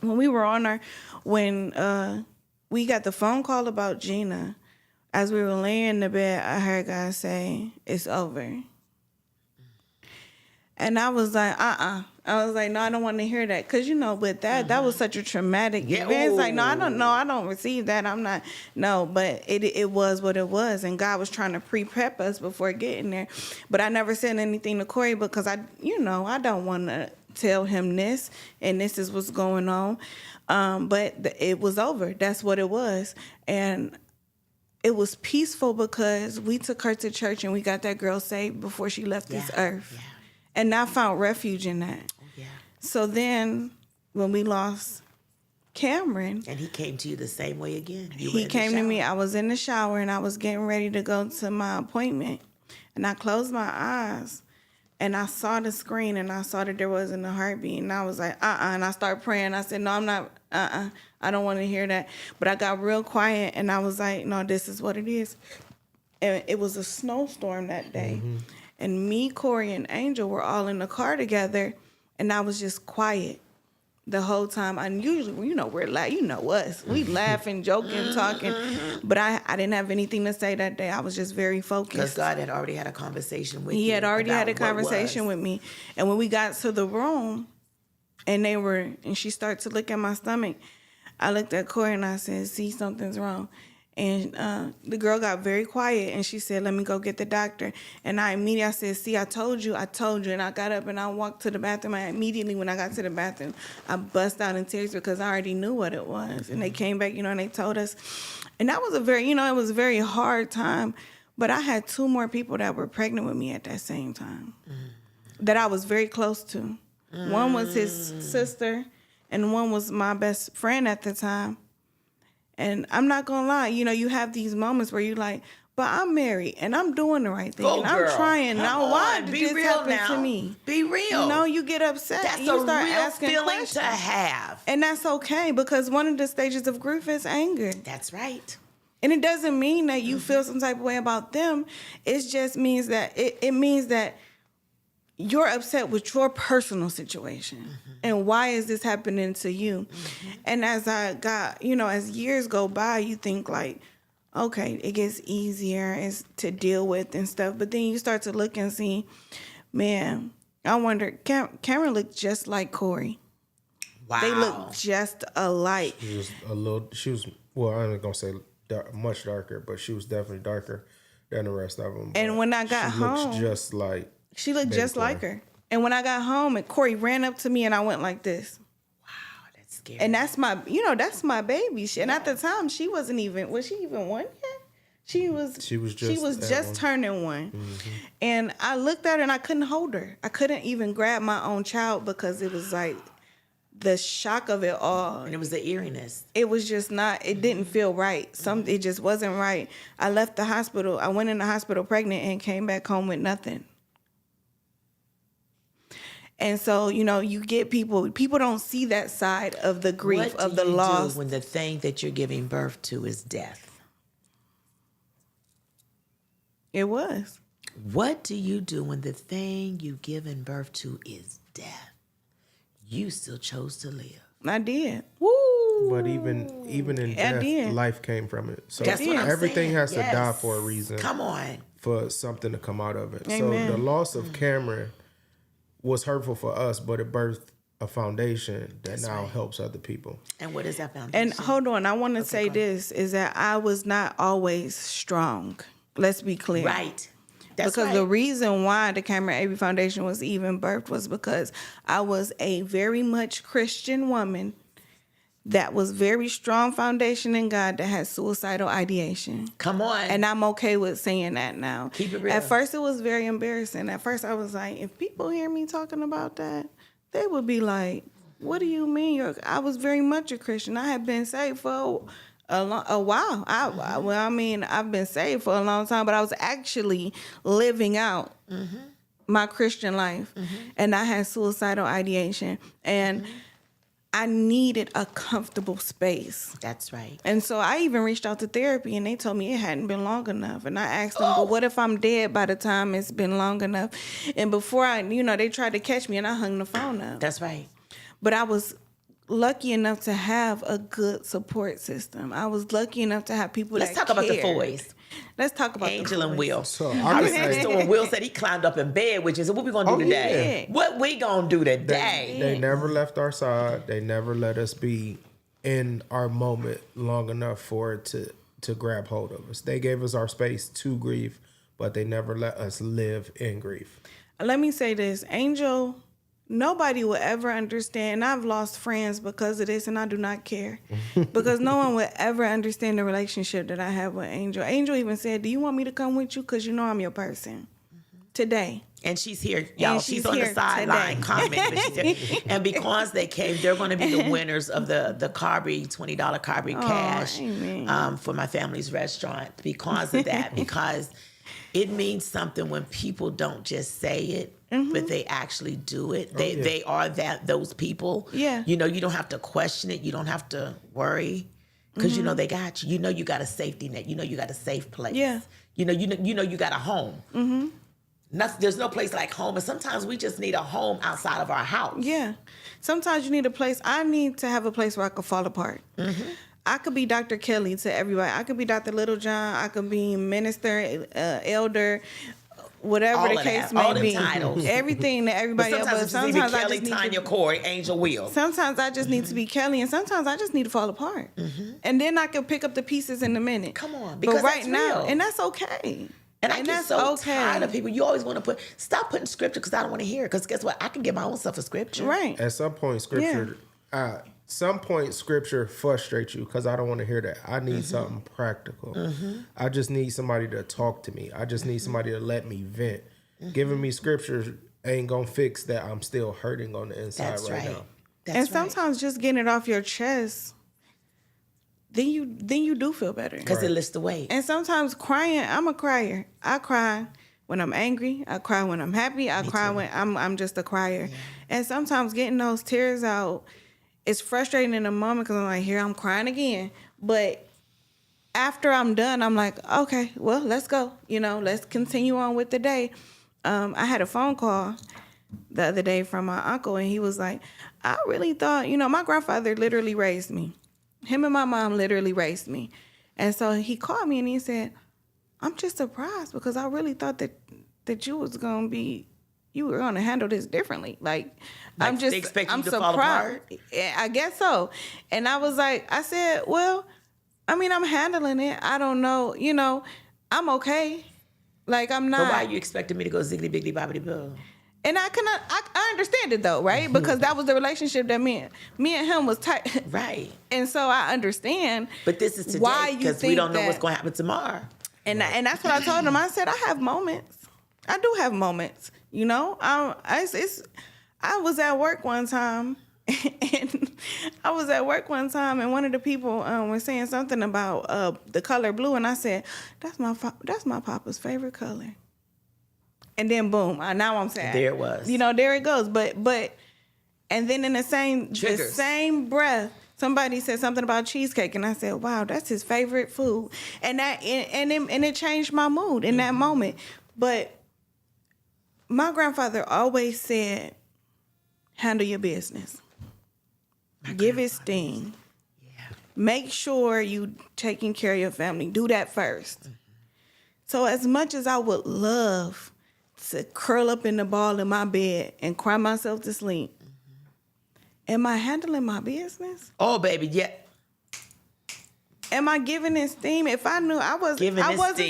B: when we were on when we got the phone call about Gina, as we were laying in the bed, I heard God say, it's over. And I was like, I was like, no, I don't want to hear that. Because, you know, with that, that was such a traumatic event. It's like, no, I don't receive that. I'm not, no. But it was what it was. And God was trying to pre-prep us before getting there. But I never said anything to Corey because I don't want to tell him this. And this is what's going on. But it was over. That's what it was. And it was peaceful because we took her to church and we got that girl saved before she left this earth. Yeah. And I found refuge in that.
A: Yeah.
B: So then when we lost Camryn.
A: And he came to you the same way again.
B: He came to me. I was in the shower and I was getting ready to go to my appointment. And I closed my eyes and I saw the screen and I saw that there wasn't a heartbeat. And I was like, And I started praying. I said, no, I'm not, I don't want to hear that. But I got real quiet and I was like, no, this is what it is. And it was a snowstorm that day. And me, Corey, and Angel were all in the car together, and I was just quiet the whole time. And usually, you know, we're you know us. We laughing, joking, talking. But I didn't have anything to say that day. I was just very focused.
A: Because God had already had a conversation with you.
B: He had already had a conversation with me. And when we got to the room, and she started to look at my stomach, I looked at Corey and I said, see, something's wrong. And the girl got very quiet and she said, let me go get the doctor. And I said, see, I told you. And I got up and I walked to the bathroom. And immediately when I got to the bathroom, I bust out in tears because I already knew what it was. And they came back, and they told us. And that was it was a very hard time. But I had 2 more people that were pregnant with me at that same time. that I was very close to. One was his sister, and one was my best friend at the time. And I'm not gonna lie, you know, you have these moments where you're like, but I'm married and I'm doing the right thing and I'm trying. Now, why did this happen to me?
A: Be real.
B: You know, you get upset.
A: That's
B: you
A: a
B: start
A: real
B: asking
A: feeling
B: questions.
A: to have.
B: And that's okay, because one of the stages of grief is anger.
A: That's right.
B: And it doesn't mean that you feel some type of way about them. It just means that it means that you're upset with your personal situation. And why is this happening to you? And as I got, you know, as years go by, you think like, okay, it gets easier to deal with and stuff. But then you start to look and see, man, I wonder, Camryn looked just like Corey.
A: Wow.
B: They look just alike.
C: She was, well, I'm not going to say much darker, but she was definitely darker than the rest of them.
B: And when I got home, she looked just like her. And when I got home, and Corey ran up to me, and I went like this.
A: Wow, that's scary.
B: And that's my baby. And at the time, she wasn't even, was she even one yet? She was just turning one. And I looked at her and I couldn't hold her. I couldn't even grab my own child because it was like the shock of it all.
A: And it was the eeriness.
B: It was just not, it didn't feel right. It just wasn't right. I left the hospital. I went in the hospital pregnant and came back home with nothing. And so, you know, you get people don't see that side of the grief, of the loss.
A: What do you do when the thing that you're giving birth to is death?
B: It was.
A: What do you do when the thing you've given birth to is death? You still chose to live.
B: I did.
A: Woo!
C: But even in death, life came from it. So
A: That's what I'm
C: everything
A: saying.
C: has to die for a reason.
A: Come on.
C: For something to come out of it.
B: Amen.
C: So the loss of Camryn was hurtful for us, but it birthed a foundation that now helps other people.
A: And what is that foundation?
B: And hold on, I want to say this, is that I was not always strong. Let's be clear.
A: Right. That's
B: because
A: right.
B: the reason why the Camryn Averie Foundation was even birthed was because I was a very much Christian woman that was very strong foundation in God that had suicidal ideation.
A: Come on.
B: And I'm okay with saying that now.
A: Keep it real.
B: At first, it was very embarrassing. At first, I was like, if people hear me talking about that, they would be like, what do you mean? I was very much a Christian. I had been saved for a while. I've been saved for a long time, but I was actually living out my Christian life. And I had suicidal ideation. And I needed a comfortable space.
A: That's right.
B: And so I even reached out to therapy, and they told me it hadn't been long enough. And I asked them, but what if I'm dead by the time it's been long enough? And before they tried to catch me, and I hung the phone up.
A: That's right.
B: But I was lucky enough to have a good support system. I was lucky enough to have people
A: Let's
B: that
A: talk about the
B: cared.
A: boys.
B: Let's talk about
A: Angel
B: the
A: and
B: boys.
A: Will.
C: So
A: I was next to when Will said he climbed up in bed with you. So what we gonna do today?
B: yeah.
A: What we gonna do today?
C: They never left our side. They never let us be in our moment long enough for it to grab hold of us. They gave us our space to grieve, but they never let us live in grief.
B: Let me say this, Angel, nobody will ever understand. I've lost friends because of this, and I do not care. Because no one will ever understand the relationship that I have with Angel. Angel even said, do you want me to come with you? Because you know I'm your person. Today.
A: And she's here, y'all. She's on the
B: here
A: sideline
B: today.
A: commenting. And because they came, they're going to be the winners of the Carberry, $20 Carberry cash for my family's restaurant. Because of that, because it means something when people don't just say it, but they actually do it. They are those people.
B: Yeah.
A: You know, you don't have to question it. You don't have to worry. Because you know they got you. You know you got a safety net. You know you got a safe place.
B: Yeah.
A: You know you got a home. There's no place like home, and sometimes we just need a home outside of our house.
B: Yeah. Sometimes you need a place. I need to have a place where I could fall apart. I could be Dr. Kelly to everybody. I could be Dr. Littlejohn. I could be minister, elder, whatever
A: All
B: the
A: of
B: case
A: that. All
B: may
A: them
B: be.
A: titles.
B: Everything that everybody else.
A: But sometimes it's Kelly, Tayna, Corey, Angel, Will.
B: Sometimes I just need to be Kelly, and sometimes I just need to fall apart. And then I can pick up the pieces in a minute.
A: Come on, because
B: but right
A: that's
B: now,
A: real.
B: and that's okay.
A: And I get so tired of people. You always want to stop putting scripture because I don't want to hear it. Because guess what? I can give my own stuff a scripture.
B: Right.
C: At some point, scripture frustrates you because I don't want to hear that. I need something practical. I just need somebody to talk to me. I just need somebody to let me vent. Giving me scripture ain't gonna fix that I'm still hurting on the inside
A: That's
C: right
A: right.
C: now.
A: That's
B: And
A: right.
B: sometimes just getting it off your chest, then you do feel better.
A: Because it lifts the weight.
B: And sometimes crying, I'm a crier. I cry when I'm angry. I cry when I'm happy. I cry when I'm just a crier. Yeah. And sometimes getting those tears out is frustrating in the moment because I'm like, here I'm crying again. But after I'm done, I'm like, okay, well, let's go. Let's continue on with the day. I had a phone call the other day from my uncle, and he was like, I really thought, my grandfather literally raised me. Him and my mom literally raised me. And so he called me and he said, I'm just surprised because I really thought that you was going to be, you were going to handle this differently. Like I'm
A: they expect you
B: I'm
A: to
B: surprised.
A: fall apart?
B: Yeah, I guess so. And I said, well, I mean, I'm handling it. I don't know. I'm okay. Like I'm not.
A: But why you expecting me to go ziggity biggity bobbity boo?
B: And I understand it though, right? Because that was the relationship that me and him was tight.
A: Right.
B: And so I understand.
A: But this is today
B: why
A: because we don't know what's going to happen tomorrow.
B: And that's what I told him. I said I have moments. I do have moments. I was at work one time, and one of the people was saying something about the color blue, and I said that's my papa's favorite color. And then boom, now I'm sad.
A: There it was.
B: There it goes. But and then in the same breath, somebody said something about cheesecake, and I said, "Wow, that's his favorite food," and it changed my mood in that moment. But my grandfather always said, "Handle your business. Give it steam. Yeah. Make sure you taking care of your family. Do that first." Mm-hmm. So as much as I would love to curl up in the ball in my bed and cry myself to sleep, am I handling my business?
A: Oh, baby, yeah.
B: Am I giving it steam? If I knew I wasn't
A: steam. I like
B: supposed to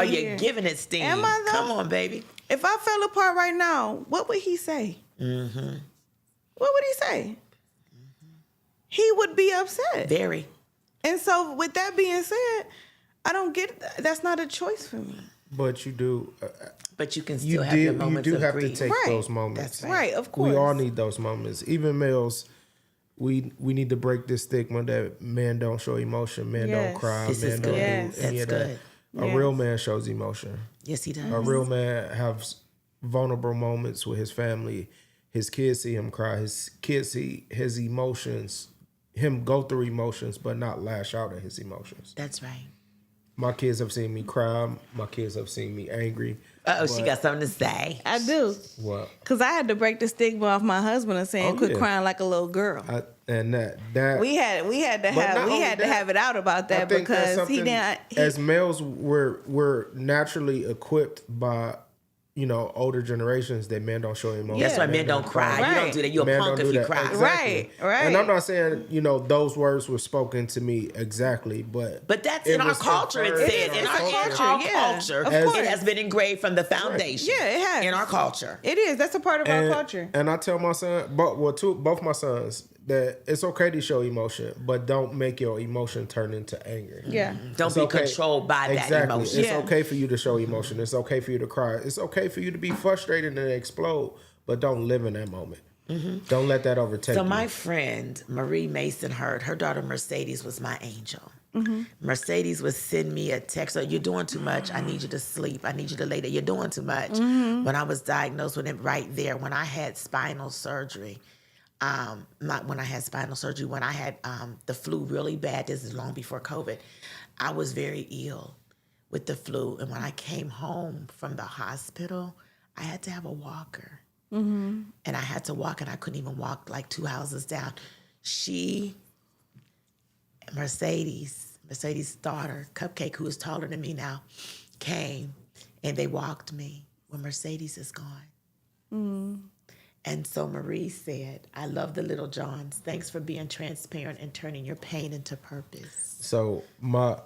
B: be
A: you're giving it steam.
B: Am I though?
A: Come on, baby.
B: If I fell apart right now, what would he say? Mm-hmm. What would he say? Mm-hmm. He would be upset.
A: Very.
B: And so with that being said, I don't get, that's not a choice for me.
C: But you do.
A: But you can still have your moments of grief.
C: You do have to take those moments.
A: That's right.
B: Right, of course.
C: We all need those moments. Even males, we need to break this stigma that men don't show emotion, men don't cry,
A: this
C: men
A: is
C: don't
A: good.
C: do any of
A: That's
C: that.
A: good.
C: A real man shows emotion.
A: Yes, he does.
C: A real man has vulnerable moments with his family. His kids see him cry. His kids see his emotions, him go through emotions, but not lash out at his emotions.
A: That's right.
C: My kids have seen me cry. My kids have seen me angry.
A: She got something to say.
B: I do.
C: What?
B: Because I had to break the stigma off my husband and saying, quit crying like a little girl.
C: And that
B: we had to have it out about that because he didn't.
C: As males, we're naturally equipped by older generations that men don't show emotion.
A: That's why men don't cry. Right. You don't do that. You're a punk if you cry.
C: Exactly.
B: Right.
C: And I'm not saying those words were spoken to me exactly, but
A: that's in our culture. It said in our culture, it has been engraved from the foundation.
B: Right. Yeah, it has
A: in our culture.
B: It is. That's a part of our culture.
C: And I tell my son, both my sons, that it's okay to show emotion, but don't make your emotion turn into anger.
B: Yeah.
A: Don't be controlled by that emotion.
C: It's okay for you to show emotion. It's okay for you to cry. It's okay for you to be frustrated and explode, but don't live in that moment. Mm-hmm. Don't let that overtake you.
A: So my friend, Marie Mason Hurd, her daughter Mercedes was my angel. Mm-hmm. Mercedes would send me a text, "Oh, you're doing too much. I need you to sleep. I need you to lay there. You're doing too much." Mm-hmm. When I was diagnosed with it right there, when I had spinal surgery, when I had the flu really bad, this is long before COVID, I was very ill with the flu. And when I came home from the hospital, I had to have a walker. Mm-hmm. And I had to walk, and I couldn't even walk like 2 houses down. Mercedes' daughter, Cupcake, who is taller than me now, came, and they walked me when Mercedes is gone. Mm-hmm. And so Marie said, "I love the Littlejohns. Thanks for being transparent and turning your pain into purpose."
C: So my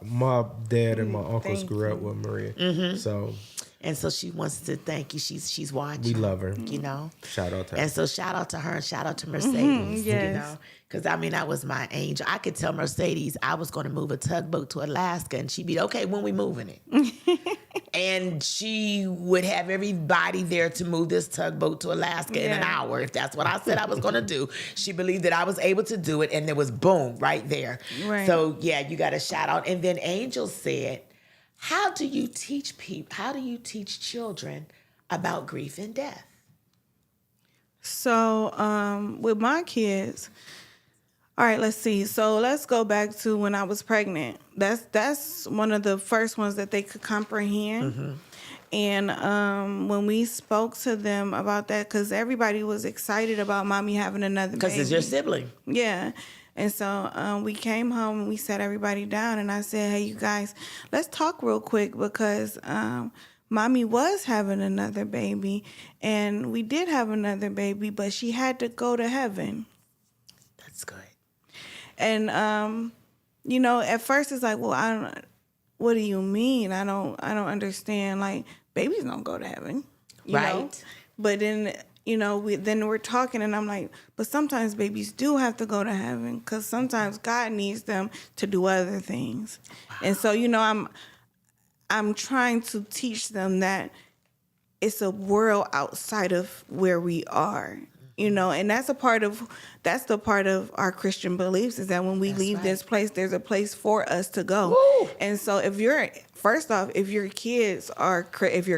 C: dad and my uncles grew up with Maria. Mm-hmm.
A: And so she wants to thank you. She's watching.
C: We love her. Shout out to her.
A: And so shout out to her and shout out to Mercedes.
B: Yes.
A: Because that was my angel. I could tell Mercedes I was going to move a tugboat to Alaska, and she'd be okay when we moving it. And she would have everybody there to move this tugboat to Alaska in an hour. If that's what I said I was going to do. She believed that I was able to do it. And there was boom right there.
B: Right.
A: So, yeah, you got a shout out. And then Angel said, how do you teach children about grief and death?
B: So with my kids, all right, let's see. So let's go back to when I was pregnant. That's one of the first ones that they could comprehend. Mm-hmm. And when we spoke to them about that, because everybody was excited about mommy having another baby.
A: Because it's your sibling.
B: Yeah. And so we came home and we sat everybody down. And I said, hey, you guys, let's talk real quick because mommy was having another baby. And we did have another baby, but she had to go to heaven.
A: That's good.
B: And, at first it's like, well, what do you mean? I don't understand. Like, babies don't go to heaven. You know? But then, then we're talking and I'm like, but sometimes babies do have to go to heaven because sometimes God needs them to do other things. Wow. And so, I'm trying to teach them that it's a world outside of where we are. And that's the part of our Christian beliefs is that when we leave this place, there's a place for us to go.
A: Woo! And
B: so if you're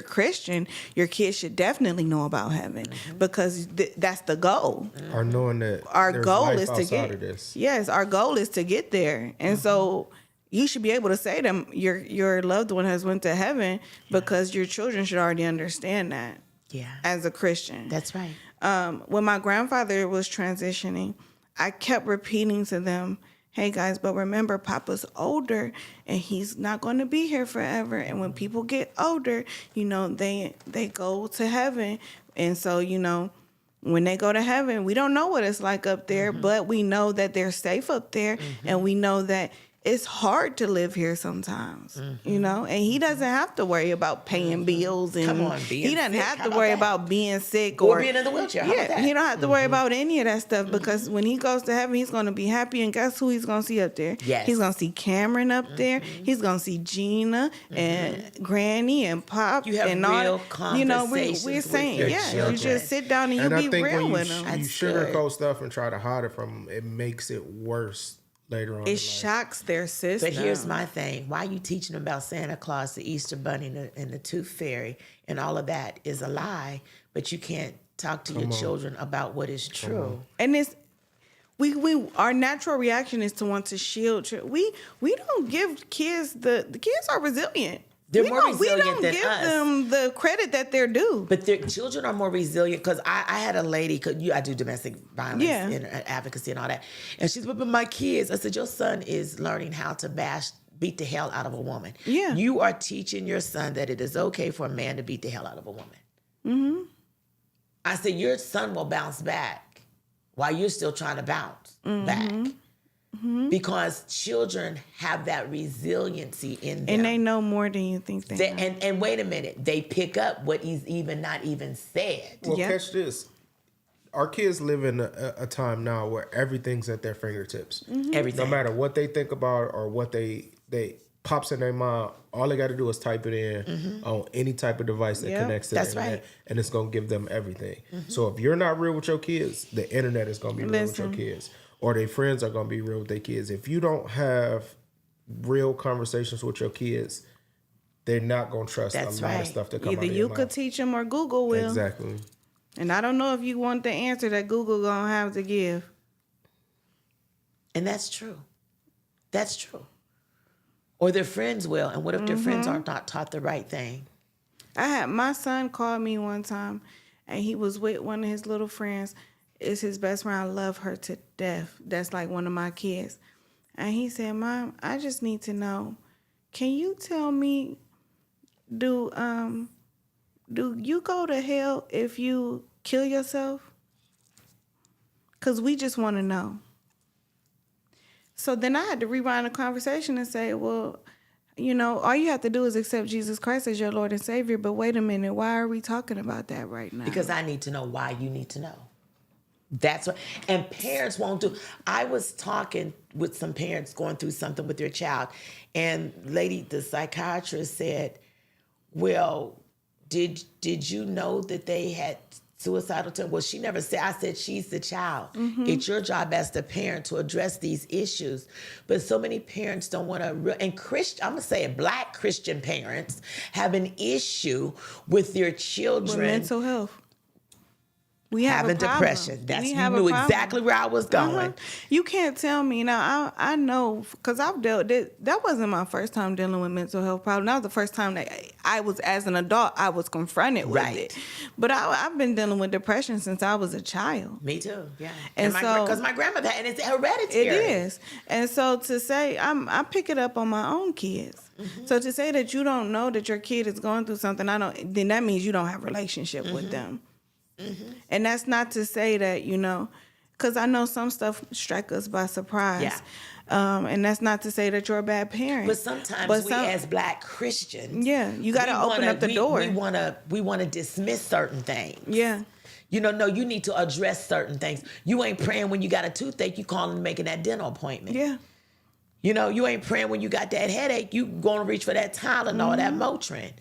B: Christian, your kids should definitely know about heaven because that's the goal.
C: Or knowing that
B: our goal is to
C: get
B: this. Yes, our goal is to get there. And so you should be able to say to them, your loved one has went to heaven because your children should already understand that.
A: Yeah.
B: As a Christian.
A: That's right.
B: When my grandfather was transitioning, I kept repeating to them, hey guys, but remember Papa's older and he's not going to be here forever. And when people get older, they go to heaven. And so, when they go to heaven, we don't know what it's like up there, but we know that they're safe up there. And we know that it's hard to live here sometimes, and he doesn't have to worry about paying bills and he doesn't have to worry about being sick or
A: being in the wheelchair. How about that?
B: He don't have to worry about any of that stuff because when he goes to heaven, he's going to be happy. And guess who he's going to see up there?
A: Yes.
B: He's going to see Camryn up there. He's going to see Gina and Granny and Pop.
A: You have
B: and
A: real conversations
B: we're saying,
A: with
B: you just sit down and you be real with them.
C: You sugarcoat stuff and try to hide it from them, it makes it worse. Later on,
B: it shocks their system.
A: But here's my thing: why you teaching them about Santa Claus, the Easter Bunny, and the Tooth Fairy, and all of that is a lie. But you can't talk to your children about what is true.
B: And it's we our natural reaction is to want to shield. We don't give kids the kids are resilient.
A: They're more resilient than us.
B: We don't give them the credit that they're due.
A: But their children are more resilient because I had a lady, I do domestic violence and advocacy and all that. And she's with my kids. I said, your son is learning how to beat the hell out of a woman.
B: Yeah.
A: You are teaching your son that it is okay for a man to beat the hell out of a woman. Mm-hmm. I said, your son will bounce back while you're still trying to bounce back. Mm-hmm. Because children have that resiliency in them.
B: And they know more than you think they know.
A: And wait a minute, they pick up what he's not even said.
C: Well, catch this. Our kids live in a time now where everything's at their fingertips.
B: Mm-hmm.
A: Everything.
C: No matter what they think about or what they pops in their mind, all they got to do is type it in on any type of device that connects to the internet, and it's going to give them everything. Mm-hmm. So if you're not real with your kids, the internet is going to be real with your kids. Or their friends are going to be real with their kids. If you don't have real conversations with your kids, they're not going to trust a lot of stuff that come out of your mouth.
B: Either you could teach them or Google will.
C: Exactly.
B: And I don't know if you want the answer that Google going to have to give.
A: And that's true. That's true. Or their friends will. And what if their friends aren't not taught the right thing?
B: My son called me one time, and he was with one of his little friends. It's his best friend. I love her to death. That's like one of my kids. And he said, Mom, I just need to know, can you tell me, do you go to hell if you kill yourself? Because we just want to know. So then I had to rewind the conversation and say, well, all you have to do is accept Jesus Christ as your Lord and Savior. But wait a minute, why are we talking about that right now?
A: Because I need to know why you need to know. That's what, and parents won't do. I was talking with some parents going through something with their child, and the psychiatrist said, well, did you know that they had suicidal tendencies? Well, she never said. I said, she's the child. It's your job as the parent to address these issues. But so many parents don't want to, and I'm going to say it, Black Christian parents have an issue with their children.
B: With mental health. We have
A: having
B: a problem.
A: depression. That's,
B: We
A: you
B: have a
A: knew
B: problem.
A: exactly where I was going.
B: You can't tell me now. I know because I've dealt. That wasn't my first time dealing with mental health problems. That was the first time that I was, as an adult, I was confronted with it. But I've been dealing with depression since I was a child.
A: Me too. Yeah,
B: And so
A: because my grandmother had, and it's hereditary.
B: It is. And so to say, I pick it up on my own kids. So to say that you don't know that your kid is going through something, then that means you don't have a relationship with them. And that's not to say that, because I know some stuff strike us by surprise.
A: Yeah.
B: And that's not to say that you're a bad parent.
A: But sometimes we as Black Christians,
B: you got to open up the door.
A: We want to dismiss certain things.
B: Yeah.
A: No, you need to address certain things. You ain't praying when you got a toothache, you calling and making that dental appointment.
B: Yeah.
A: You ain't praying when you got that headache, you going to reach for that Tylenol, that Motrin.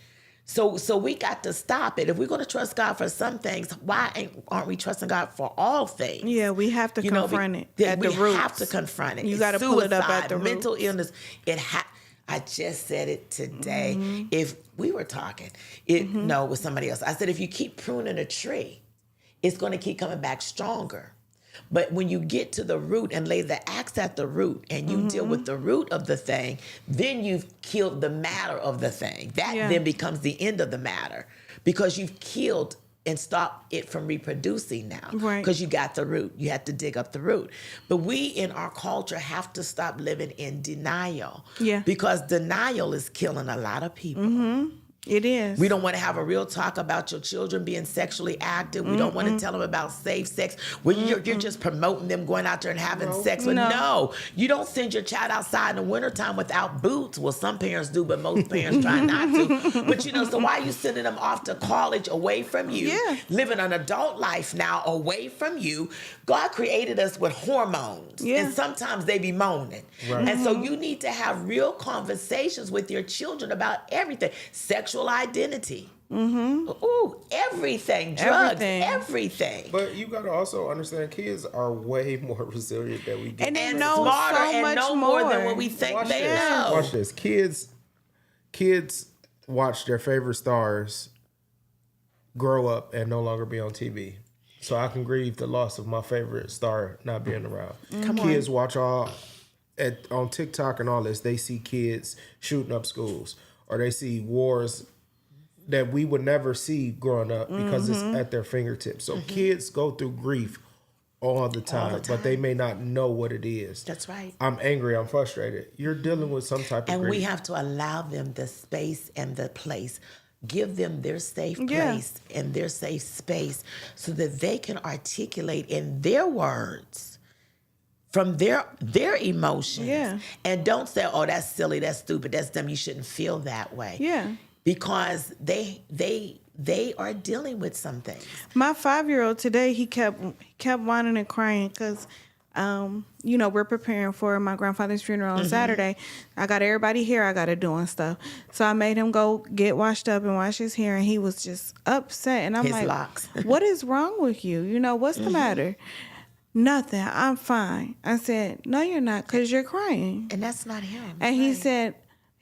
A: So we got to stop it. If we're going to trust God for some things, why aren't we trusting God for all things?
B: Yeah, we have to confront it at the roots.
A: We have to confront it.
B: You got to pull it up at the roots.
A: Mental illness. I just said it today. If we were talking, no, with somebody else. I said, if you keep pruning a tree, it's going to keep coming back stronger. But when you get to the root and lay the axe at the root and you deal with the root of the thing, then you've killed the matter of the thing. That then becomes the end of the matter because you've killed and stopped it from reproducing now.
B: Right.
A: Because you got the root. You have to dig up the root. But we in our culture have to stop living in denial.
B: Yeah.
A: Because denial is killing a lot of people.
B: It is.
A: We don't want to have a real talk about your children being sexually active. We don't want to tell them about safe sex. Well, you're just promoting them going out there and having sex. But no, you don't send your child outside in the wintertime without boots. Well, some parents do, but most parents try not to. But so why are you sending them off to college away from you?
B: Yeah.
A: Living an adult life now away from you. God created us with hormones.
B: Yeah.
A: And sometimes they be moaning.
C: Right.
A: And so you need to have real conversations with your children about everything. Sexual identity. Ooh, everything. Drugs. Everything.
C: But you got to also understand kids are way more resilient than we get.
B: And they
A: And
B: know
A: smarter
B: so
A: and
B: much
A: know more than what we think
C: Watch
A: they
C: this.
A: know.
C: Watch this. Kids watch their favorite stars grow up and no longer be on TV. So I can grieve the loss of my favorite star not being around. Kids watch on TikTok and all this. They see kids shooting up schools, or they see wars that we would never see growing up because it's at their fingertips. So kids go through grief all the time, but they may not know what it is.
A: That's right.
C: I'm angry. I'm frustrated. You're dealing with some type of
A: And
C: grief.
A: we have to allow them the space and the place. Give them their safe place and their safe space so that they can articulate in their words from their emotions.
B: Yeah.
A: And don't say, oh, that's silly, that's stupid, that's dumb. You shouldn't feel that way.
B: Yeah.
A: Because they are dealing with some things.
B: My 5-year-old today, he kept whining and crying because, we're preparing for my grandfather's funeral on Saturday. I got everybody here. I got to do and stuff. So I made him go get washed up and wash his hair, and he was just upset. And I'm
A: His
B: like,
A: locks.
B: what is wrong with you? What's the matter? Nothing. I'm fine. I said, no, you're not, because you're crying.
A: And that's not him.
B: And he said,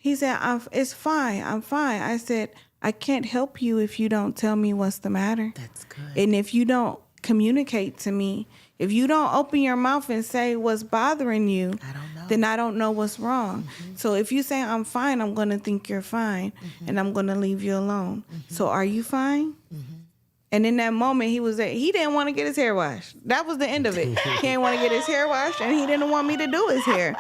B: it's fine. I'm fine. I said, I can't help you if you don't tell me what's the matter.
A: That's good.
B: And if you don't communicate to me, if you don't open your mouth and say what's bothering you,
A: I don't know.
B: then I don't know what's wrong. So if you say I'm fine, I'm going to think you're fine, and I'm going to leave you alone. So are you fine? And in that moment, he didn't want to get his hair washed. That was the end of it. He didn't want to get his hair washed, and he didn't want me to do his hair.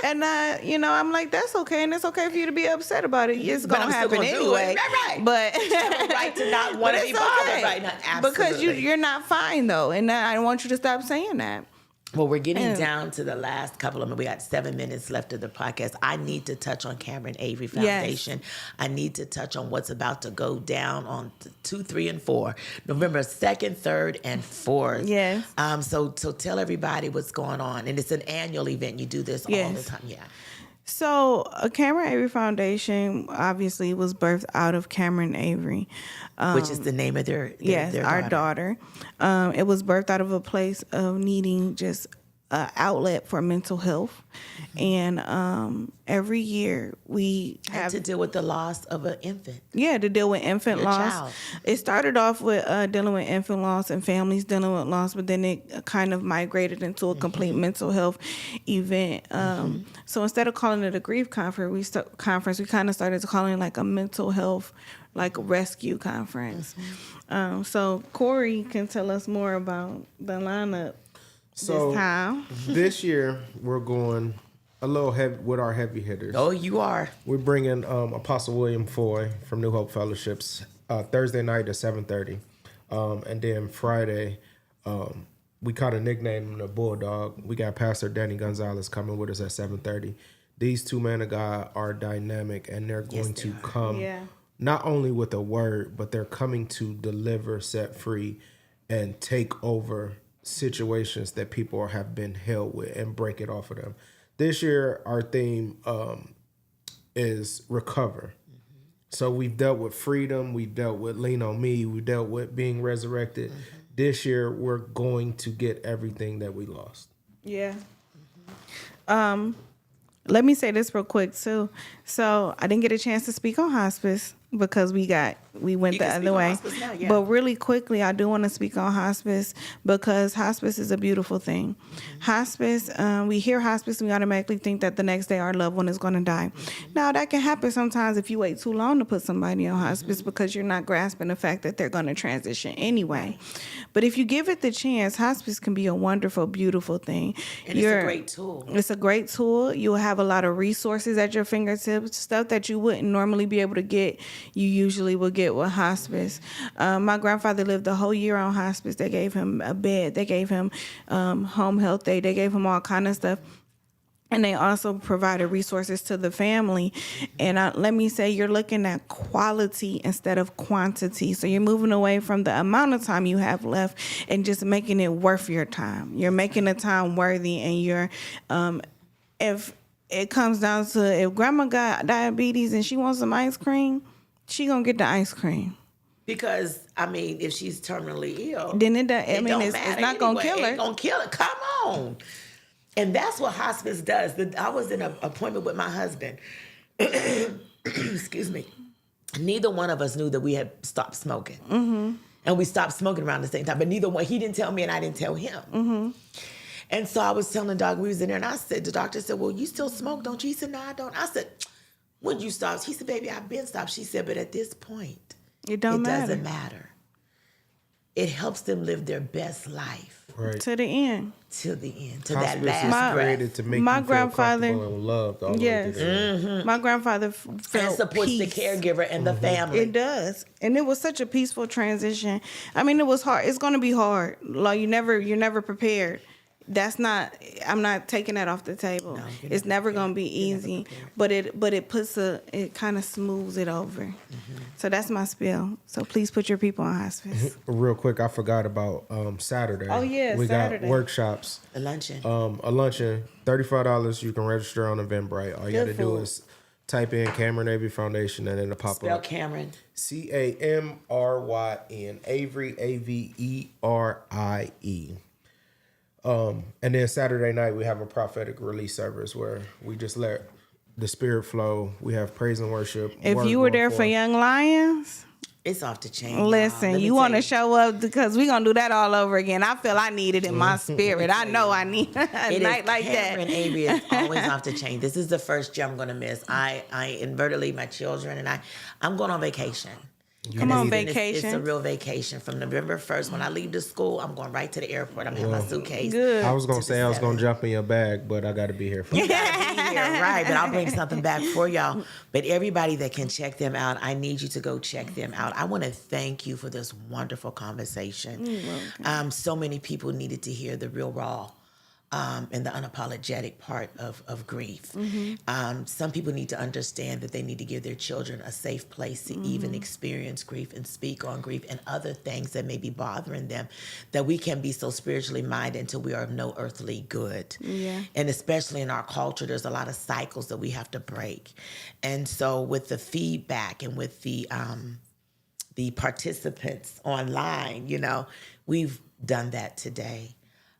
B: And, I'm like, that's okay, and it's okay for you to be upset about it. It's going to happen anyway.
A: Right.
B: But
A: You have a right to not want to be bothered right now. Absolutely.
B: Because you're not fine, though, and I want you to stop saying that.
A: Well, we're getting down to the last couple of minutes. We got 7 minutes left of the podcast. I need to touch on Camryn Averie Foundation.
B: Yes.
A: I need to touch on what's about to go down on 2, 3, and 4, November 2nd, 3rd, and 4th.
B: Yes.
A: So tell everybody what's going on. And it's an annual event. You do this all the time. Yeah.
B: So, Camryn Averie Foundation obviously was birthed out of Camryn Averie.
A: Which is the name of their
B: Yes,
A: their
B: our daughter. It was birthed out of a place of needing just an outlet for mental health. And every year we
A: And
B: have
A: to deal with the loss of an infant.
B: to deal with infant
A: Your
B: loss.
A: child.
B: It started off with dealing with infant loss and families dealing with loss, but then it kind of migrated into a complete mental health event. So instead of calling it a grief conference, we kind of started calling it like a mental health, like rescue conference. So Corey can tell us more about the lineup
C: So
B: this time.
C: this year we're going a little heavy with our heavy hitters.
A: Oh, you are.
C: We're bringing Apostle William Foy from New Hope Fellowships Thursday night at 7:30, and then Friday we kind of nicknamed him the Bulldog. We got Pastor Danny Gonzalez coming with us at 7:30. These two men of God are dynamic, and they're going to come not only with a word, but they're coming to deliver, set free, and take over situations that people have been held with and break it off of them. This year, our theme is recover. So we've dealt with freedom, we've dealt with lean on me, we dealt with being resurrected. This year, we're going to get everything that we lost.
B: Yeah. Let me say this real quick too. So I didn't get a chance to speak on hospice because we went
A: You
B: the
A: can
B: other
A: speak on
B: way.
A: hospice now, yeah.
B: But really quickly, I do want to speak on hospice because hospice is a beautiful thing. Hospice, we hear hospice and we automatically think that the next day our loved one is going to die. Now that can happen sometimes if you wait too long to put somebody on hospice because you're not grasping the fact that they're going to transition anyway. But if you give it the chance, hospice can be a wonderful, beautiful thing.
A: And it's a great tool.
B: It's a great tool. You'll have a lot of resources at your fingertips, stuff that you wouldn't normally be able to get. You usually will get with hospice. My grandfather lived a whole year on hospice. They gave him a bed. They gave him home health day. They gave him all kind of stuff. And they also provided resources to the family. And let me say, you're looking at quality instead of quantity. So you're moving away from the amount of time you have left and just making it worth your time. You're making the time worthy. And you're, if it comes down to, if grandma got diabetes and she wants some ice cream, she gonna get the ice cream.
A: Because, I mean, if she's terminally ill,
B: Then it's
A: matter
B: not gonna
A: anyway.
B: kill
A: It
B: her.
A: ain't gonna kill her. Come on. And that's what hospice does. I was in an appointment with my husband. Excuse me. Neither one of us knew that we had stopped smoking. And we stopped smoking around the same time. But neither one, he didn't tell me and I didn't tell him. And so I was telling the doc, we was in there, and I said, the doctor said, well, you still smoke, don't you? He said, no, I don't. I said, when you stopped? He said, baby, I've been stopped. She said, but at this point,
B: It doesn't
A: matter. It helps them live their best life
C: Right.
B: To the end.
A: till the end, to
C: Hospice
A: that
C: is
A: last breath.
C: created to make
B: My
C: you feel
B: grandfather-
C: comfortable and loved all the way
B: Yes.
C: to the end.
B: My grandfather
A: And
B: felt
A: it supports
B: peace.
A: the caregiver and the family.
B: It does, and it was such a peaceful transition. I mean, it was hard. It's going to be hard. Like you're never prepared. That's not. I'm not taking that off the table.
A: No, you're
B: It's
A: never
B: never going to be
A: prepared. You're
B: easy.
A: never
B: But it kind of smooths it over. So that's my spiel. So please put your people on hospice.
C: Real quick, I forgot about Saturday.
B: Oh, yeah,
C: we
B: Saturday.
C: got workshops.
A: A luncheon.
C: A luncheon, $35. You can register on Eventbrite. All you got to
B: Good
C: do
B: food.
C: is type in Camryn Averie Foundation and then it'll pop
A: Spell
C: up.
A: Camryn.
C: CAMRYN Averie AVERIE. And then Saturday night we have a prophetic release service where we just let the spirit flow. We have praise and worship.
B: If
C: word
B: you were
C: going
B: there for
C: forth.
B: Young Lions,
A: It's off the chain. y'all.
B: listen,
A: Let me
B: you
A: tell
B: want to show up because we're going to do that all over again. I feel I need it in my spirit. I know I need a
A: It
B: night
A: is
B: like
A: Camryn
B: that.
A: Averie is always off the chain. This is the first year I'm going to miss. I inadvertently my children and I'm going on vacation.
B: Come on,
A: It's a
B: vacation.
A: real vacation. From November 1st, when I leave to school, I'm going right to the airport. I'm going to have my suitcase.
B: Good.
C: I was going to
A: to
C: say
A: the
C: I was going to
A: 7th.
C: jump in your bag, but I got to be here for
A: You gotta be here, right? But I'll bring something back for y'all. But everybody that can check them out, I need you to go check them out. I want to thank you for this wonderful conversation. So many people needed to hear the real raw and the unapologetic part of grief. Some people need to understand that they need to give their children a safe place to even experience grief and speak on grief and other things that may be bothering them, that we can be so spiritually minded until we are of no earthly good.
B: Yeah.
A: And especially in our culture, there's a lot of cycles that we have to break. And so with the feedback and with the participants online, we've done that today.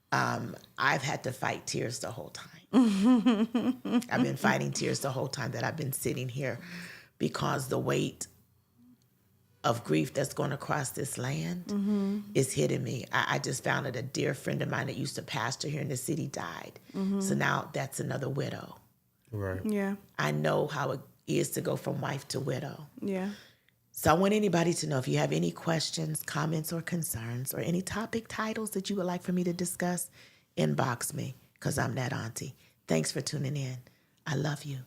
A: I've had to fight tears the whole time. I've been fighting tears the whole time that I've been sitting here, because the weight of grief that's going across this land is hitting me. I just found that a dear friend of mine that used to pastor here in the city died. So now that's another widow.
C: Right.
B: Yeah.
A: I know how it is to go from wife to widow.
B: Yeah.
A: So I want anybody to know, if you have any questions, comments, or concerns, or any topic titles that you would like for me to discuss, inbox me, because I'm that auntie. Thanks for tuning in. I love you.